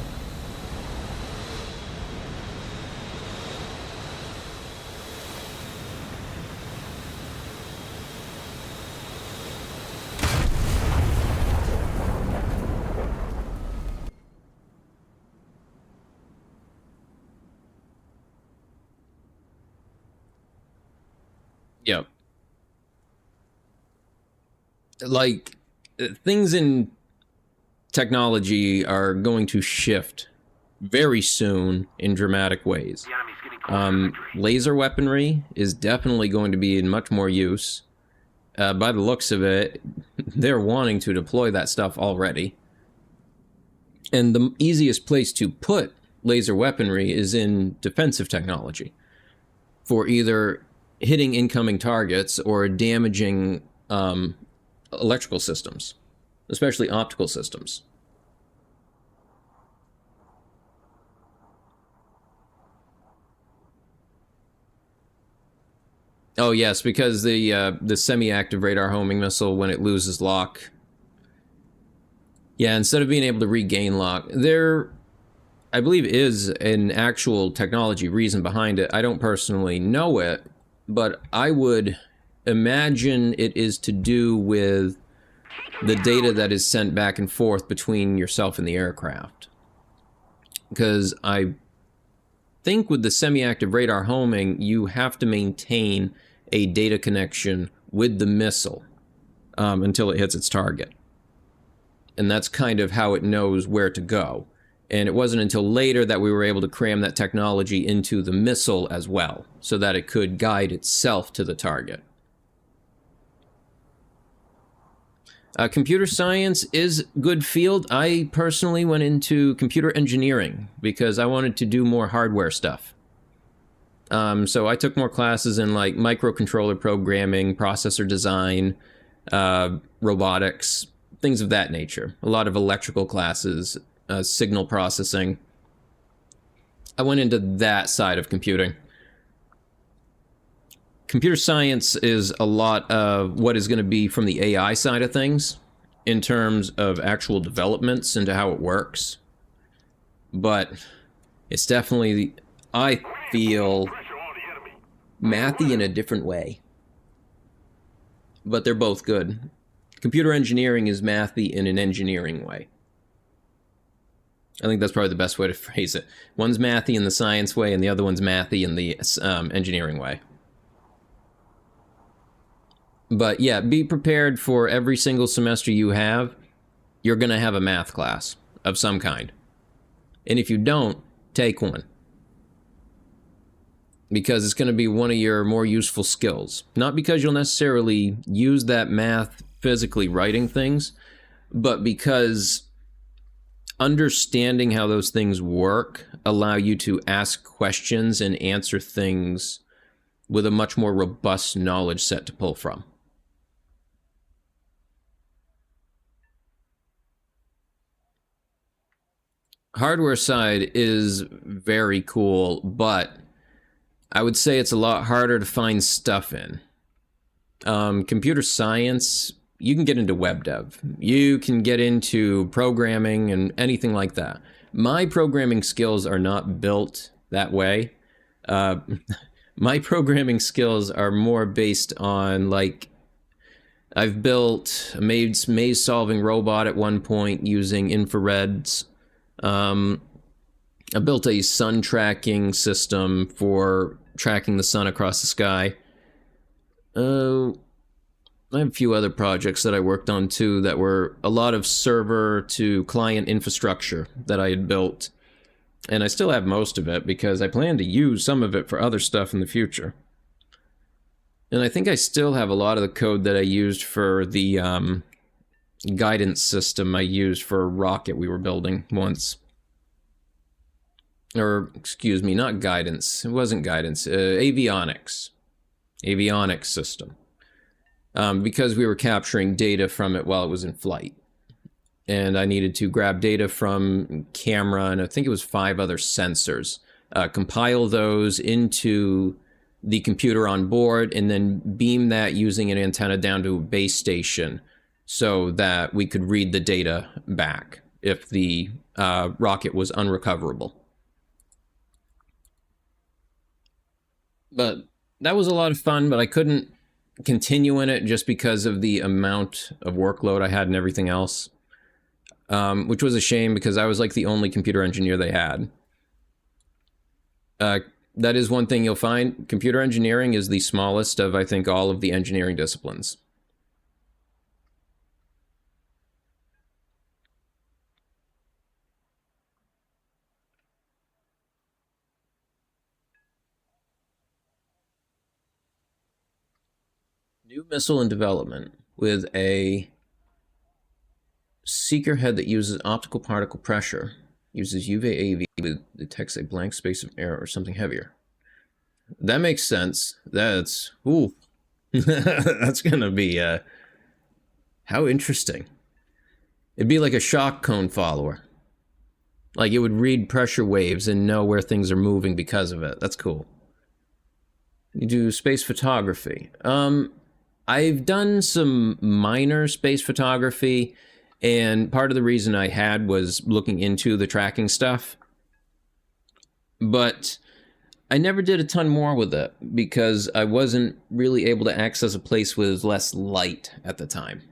Speaker 1: Yep. Like, things in technology are going to shift very soon in dramatic ways.
Speaker 2: The enemy's getting
Speaker 1: Laser weaponry is definitely going to be in much more use. By the looks of it, they're wanting to deploy that stuff already. And the easiest place to put laser weaponry is in defensive technology for either hitting incoming targets or damaging electrical systems, especially optical systems. Oh yes, because the semi-active radar homing missile, when it loses lock, yeah, instead of being able to regain lock, there, I believe, is an actual technology reason behind it. I don't personally know it, but I would imagine it is to do with the data that is sent back and forth between yourself and the aircraft. Because I think with the semi-active radar homing, you have to maintain a data connection with the missile until it hits its target. And that's kind of how it knows where to go. And it wasn't until later that we were able to cram that technology into the missile as well, so that it could guide itself to the target. Computer science is a good field. I personally went into computer engineering because I wanted to do more hardware stuff. So I took more classes in like microcontroller programming, processor design, robotics, things of that nature. A lot of electrical classes, signal processing. I went into that side of computing. Computer science is a lot of what is going to be from the AI side of things in terms of actual developments into how it works. But it's definitely, I feel, mathy in a different way. But they're both good. Computer engineering is mathy in an engineering way. I think that's probably the best way to phrase it. One's mathy in the science way, and the other one's mathy in the engineering way. But yeah, be prepared for every single semester you have, you're going to have a math class of some kind. And if you don't, take one. Because it's going to be one of your more useful skills. Not because you'll necessarily use that math physically writing things, but because understanding how those things work allow you to ask questions and answer things with a much more robust knowledge set to pull from. Hardware side is very cool, but I would say it's a lot harder to find stuff in. Computer science, you can get into web dev. You can get into programming and anything like that. My programming skills are not built that way. My programming skills are more based on, like, I've built a maze-solving robot at one point using infrareds. I built a sun tracking system for tracking the sun across the sky. I have a few other projects that I worked on too that were a lot of server to client infrastructure that I had built. And I still have most of it because I plan to use some of it for other stuff in the future. And I think I still have a lot of the code that I used for the guidance system I used for a rocket we were building once. Or, excuse me, not guidance. It wasn't guidance. Avionics. Avionics system. Because we were capturing data from it while it was in flight. And I needed to grab data from camera, and I think it was 5 other sensors. Compile those into the computer on board, and then beam that using an antenna down to a base station so that we could read the data back if the rocket was unrecoverable. But that was a lot of fun, but I couldn't continue in it just because of the amount of workload I had and everything else. Which was a shame because I was like the only computer engineer they had. That is one thing you'll find. Computer engineering is the smallest of, I think, all of the engineering disciplines. New missile in development with a seeker head that uses optical particle pressure. Uses UV-AV with detects a blank space of air or something heavier. That makes sense. That's... Ooh. That's gonna be, how interesting. It'd be like a shock cone follower. Like, it would read pressure waves and know where things are moving because of it. That's cool. You do space photography. I've done some minor space photography, and part of the reason I had was looking into the tracking stuff. But I never did a ton more with it because I wasn't really able to access a place with less light at the time.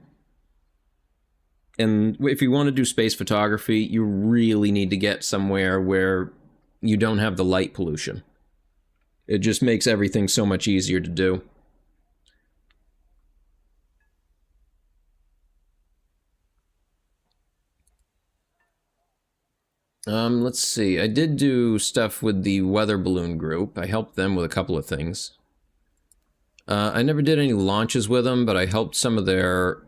Speaker 1: And if you want to do space photography, you really need to get somewhere where you don't have the light pollution. It just makes everything so much easier to do. Let's see. I did do stuff with the weather balloon group. I helped them with a couple of things. I never did any launches with them, but I helped some of their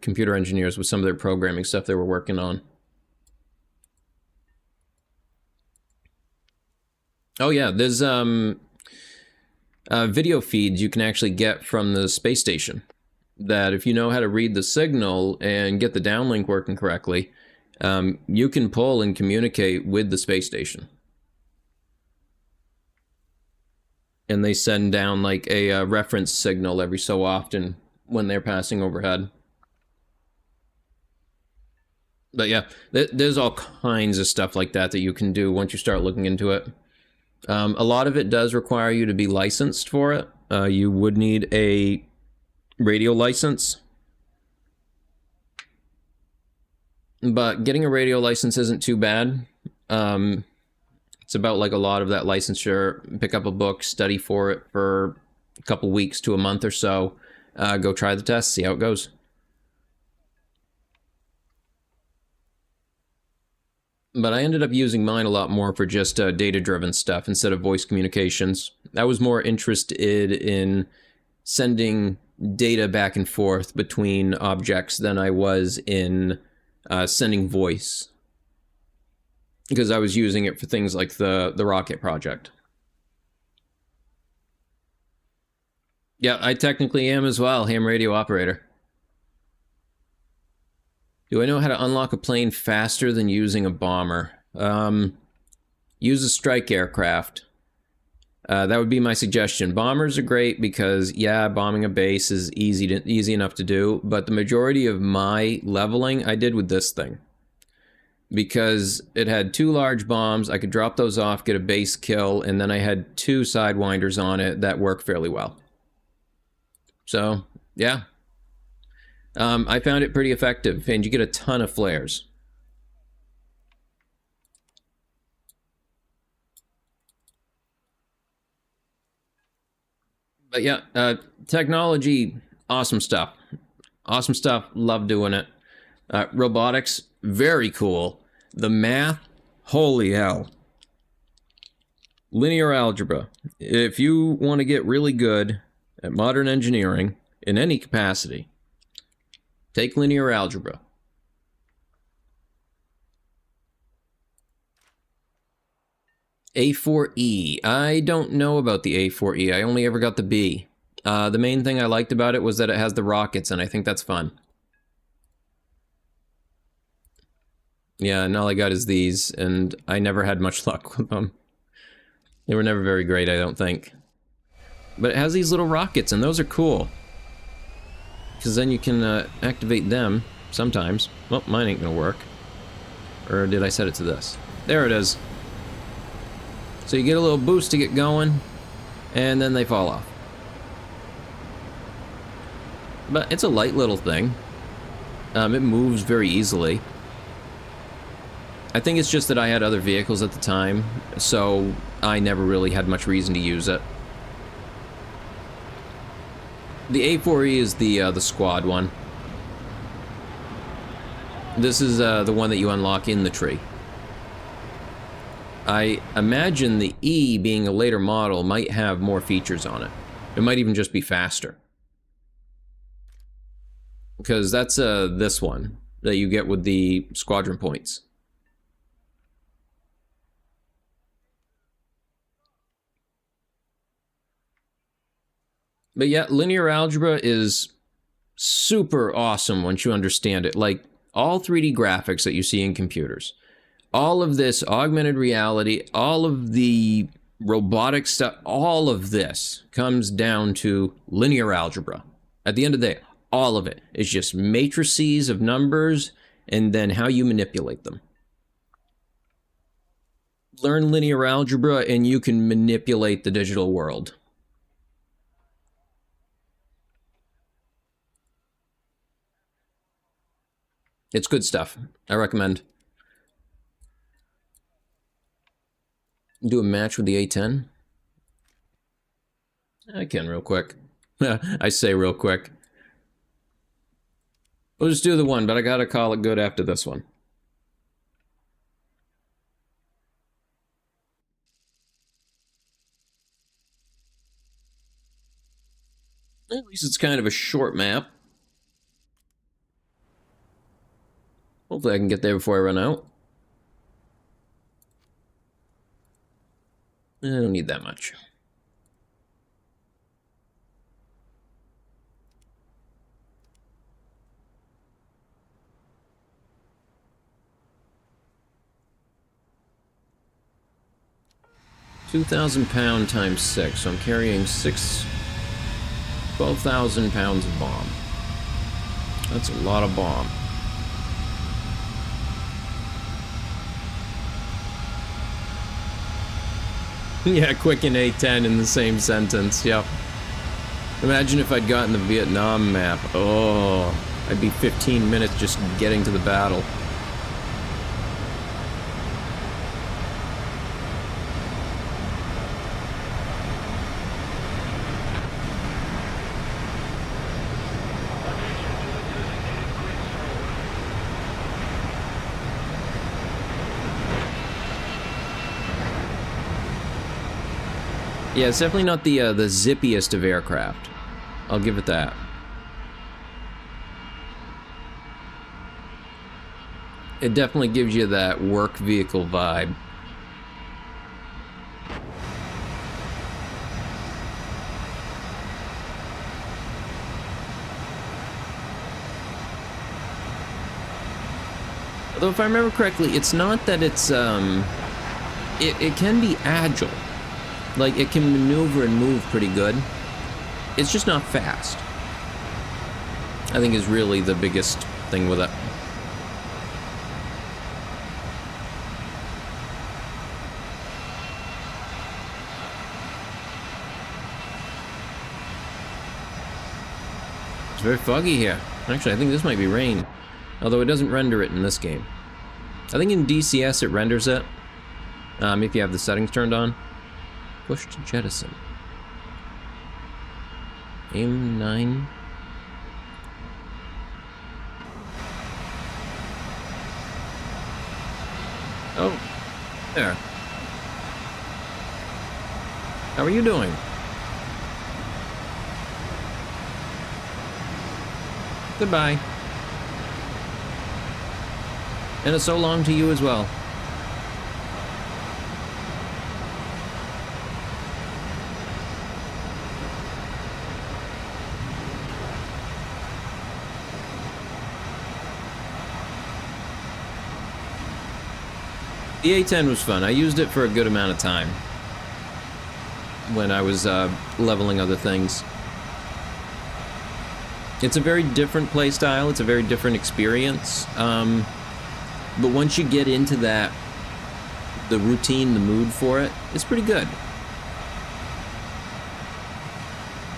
Speaker 1: computer engineers with some of their programming stuff they were working on. Oh yeah, there's video feeds you can actually get from the space station. That if you know how to read the signal and get the downlink working correctly, you can pull and communicate with the space station. And they send down like a reference signal every so often when they're passing overhead. But yeah, there's all kinds of stuff like that that you can do once you start looking into it. A lot of it does require you to be licensed for it. You would need a radio license. But getting a radio license isn't too bad. It's about like a lot of that licensure. Pick up a book, study for it for a couple weeks to a month or so. Go try the test, see how it goes. But I ended up using mine a lot more for just data-driven stuff instead of voice communications. I was more interested in sending data back and forth between objects than I was in sending voice, because I was using it for things like the rocket project. Yeah, I technically am as well, ham radio operator. Do I know how to unlock a plane faster than using a bomber? Use a strike aircraft. That would be my suggestion. Bombers are great because, yeah, bombing a base is easy enough to do, but the majority of my leveling I did with this thing. Because it had 2 large bombs, I could drop those off, get a base kill, and then I had 2 sidewinders on it that work fairly well. So, yeah. I found it pretty effective, and you get a ton of flares. But yeah, technology, awesome stuff. Awesome stuff, love doing it. Robotics, very cool. The math, holy hell. Linear algebra. If you want to get really good at modern engineering in any capacity, take linear algebra. A4E. I don't know about the A4E. I only ever got the B. The main thing I liked about it was that it has the rockets, and I think that's fun. Yeah, and all I got is these, and I never had much luck with them. They were never very great, I don't think. But it has these little rockets, and those are cool. Because then you can activate them sometimes. Well, mine ain't gonna work. Or did I set it to this? There it is. So you get a little boost to get going, and then they fall off. But it's a light little thing. It moves very easily. I think it's just that I had other vehicles at the time, so I never really had much reason to use it. The A4E is the squad one. This is the one that you unlock in the tree. I imagine the E, being a later model, might have more features on it. It might even just be faster. because that's this one that you get with the squadron points. But yeah, linear algebra is super awesome once you understand it. Like, all 3D graphics that you see in computers, all of this augmented reality, all of the robotic stuff, all of this comes down to linear algebra. At the end of the day, all of it is just matrices of numbers and then how you manipulate them. Learn linear algebra and you can manipulate the digital world. It's good stuff. I recommend. Do a match with the A10? I can real quick. I say real quick. We'll just do the one, but I gotta call it good after this one. At least it's kind of a short map. Hopefully I can get there before I run out. I don't need that much. £2,000 times 6, so I'm carrying 12,000 pounds of bomb. That's a lot of bomb. Yeah, quick and A10 in the same sentence, yep. Imagine if I'd gotten the Vietnam map. Oh, I'd be 15 minutes just getting to the battle. Yeah, it's definitely not the zippiest of aircraft. I'll give it that. It definitely gives you that work vehicle vibe. Although if I remember correctly, it's not that it's it can be agile. Like, it can maneuver and move pretty good. It's just not fast. I think is really the biggest thing with it. It's very foggy here. Actually, I think this might be rain. Although it doesn't render it in this game. I think in DCS it renders it. If you have the settings turned on. Push to jettison. Aim 9. Oh, there. How are you doing? Goodbye. And it's so long to you as well. The A10 was fun. I used it for a good amount of time when I was leveling other things. It's a very different playstyle. It's a very different experience. But once you get into that, the routine, the mood for it, it's pretty good.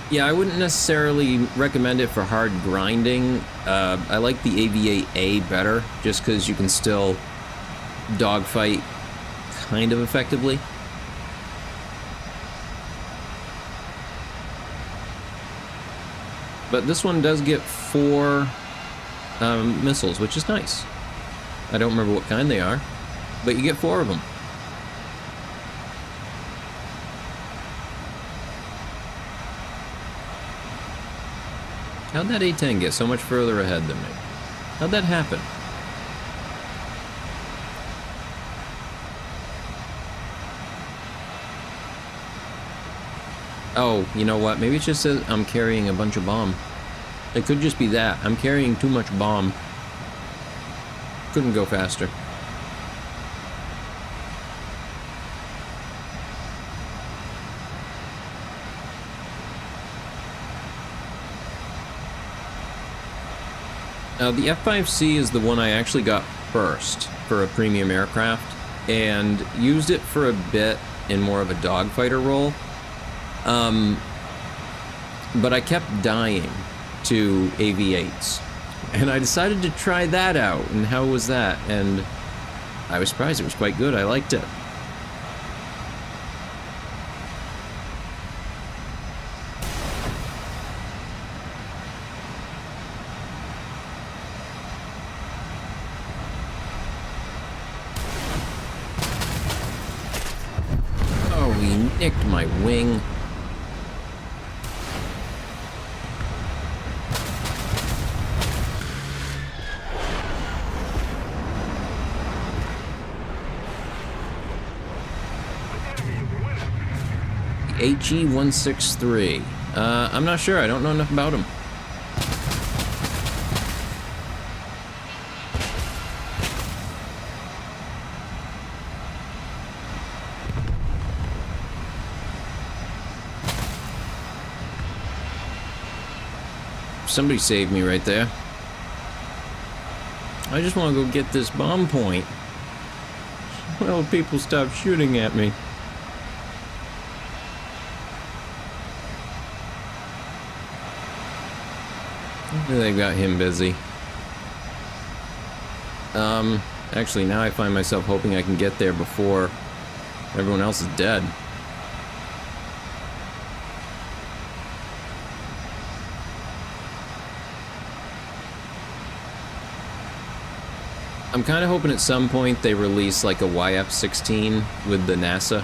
Speaker 1: Yeah, I wouldn't necessarily recommend it for hard grinding. I like the AVA-A better, just because you can still dogfight kind of effectively. But this one does get 4 missiles, which is nice. I don't remember what kind they are, but you get 4 of them. How'd that A-10 get so much further ahead than me? How'd that happen? Oh, you know what? Maybe it's just that I'm carrying a bunch of bomb. It could just be that. I'm carrying too much bomb. Couldn't go faster. Now, the F-5C is the one I actually got first for a premium aircraft, and used it for a bit in more of a dogfighter role. But I kept dying to AV-8s, and I decided to try that out, and how was that? And I was surprised, it was quite good, I liked it. Oh, he nicked my wing. HE-163. I'm not sure. I don't know enough about him. Somebody saved me right there. I just want to go get this bomb point. Well, people stop shooting at me. They've got him busy. Actually, now I find myself hoping I can get there before everyone else is dead. I'm kind of hoping at some point they release like a YF-16 with the NASA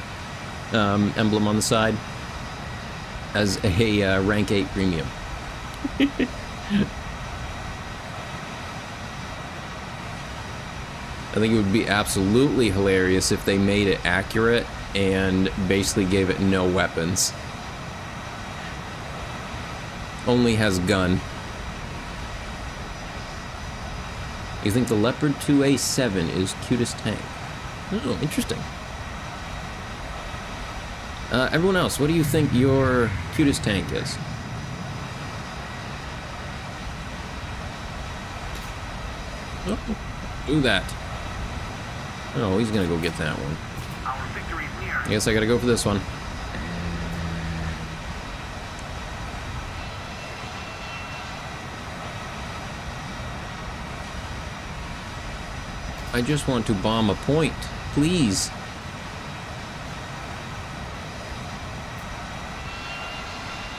Speaker 1: emblem on the side as a rank 8 premium. I think it would be absolutely hilarious if they made it accurate and basically gave it no weapons. Only has gun. You think the Leopard 2A7 is cutest tank? Oh, interesting. Everyone else, what do you think your cutest tank is? Oh, do that. Oh, he's gonna go get that one.
Speaker 2: Our victory is near.
Speaker 1: I guess I gotta go for this one. I just want to bomb a point, please.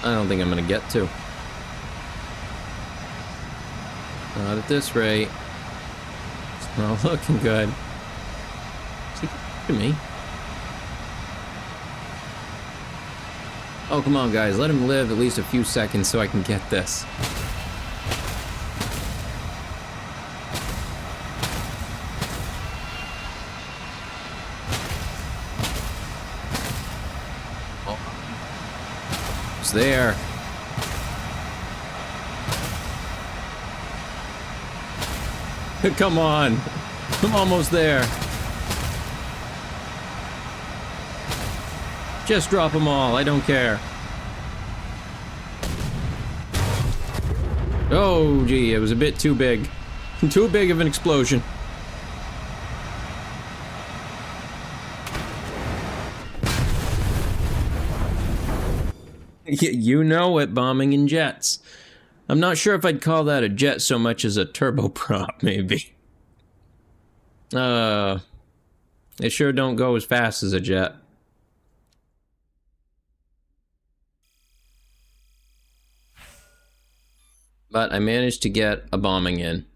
Speaker 1: I don't think I'm gonna get to. Not at this rate. It's not looking good. Is he coming to me? Oh, come on, guys. Let him live at least a few seconds so I can get this. Oh. It's there. Come on. I'm almost there. Just drop them all. I don't care. Oh, gee. It was a bit too big. Too big of an explosion. You know it, bombing in jets. I'm not sure if I'd call that a jet so much as a turboprop, maybe. It sure don't go as fast as a jet. But I managed to get a bombing in.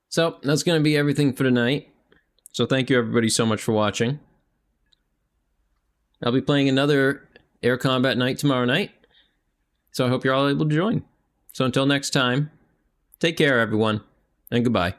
Speaker 1: So, that's going to be everything for tonight. So thank you everybody so much for watching. I'll be playing another Air Combat Night tomorrow night. So I hope you're all able to join. So until next time, take care everyone, and goodbye.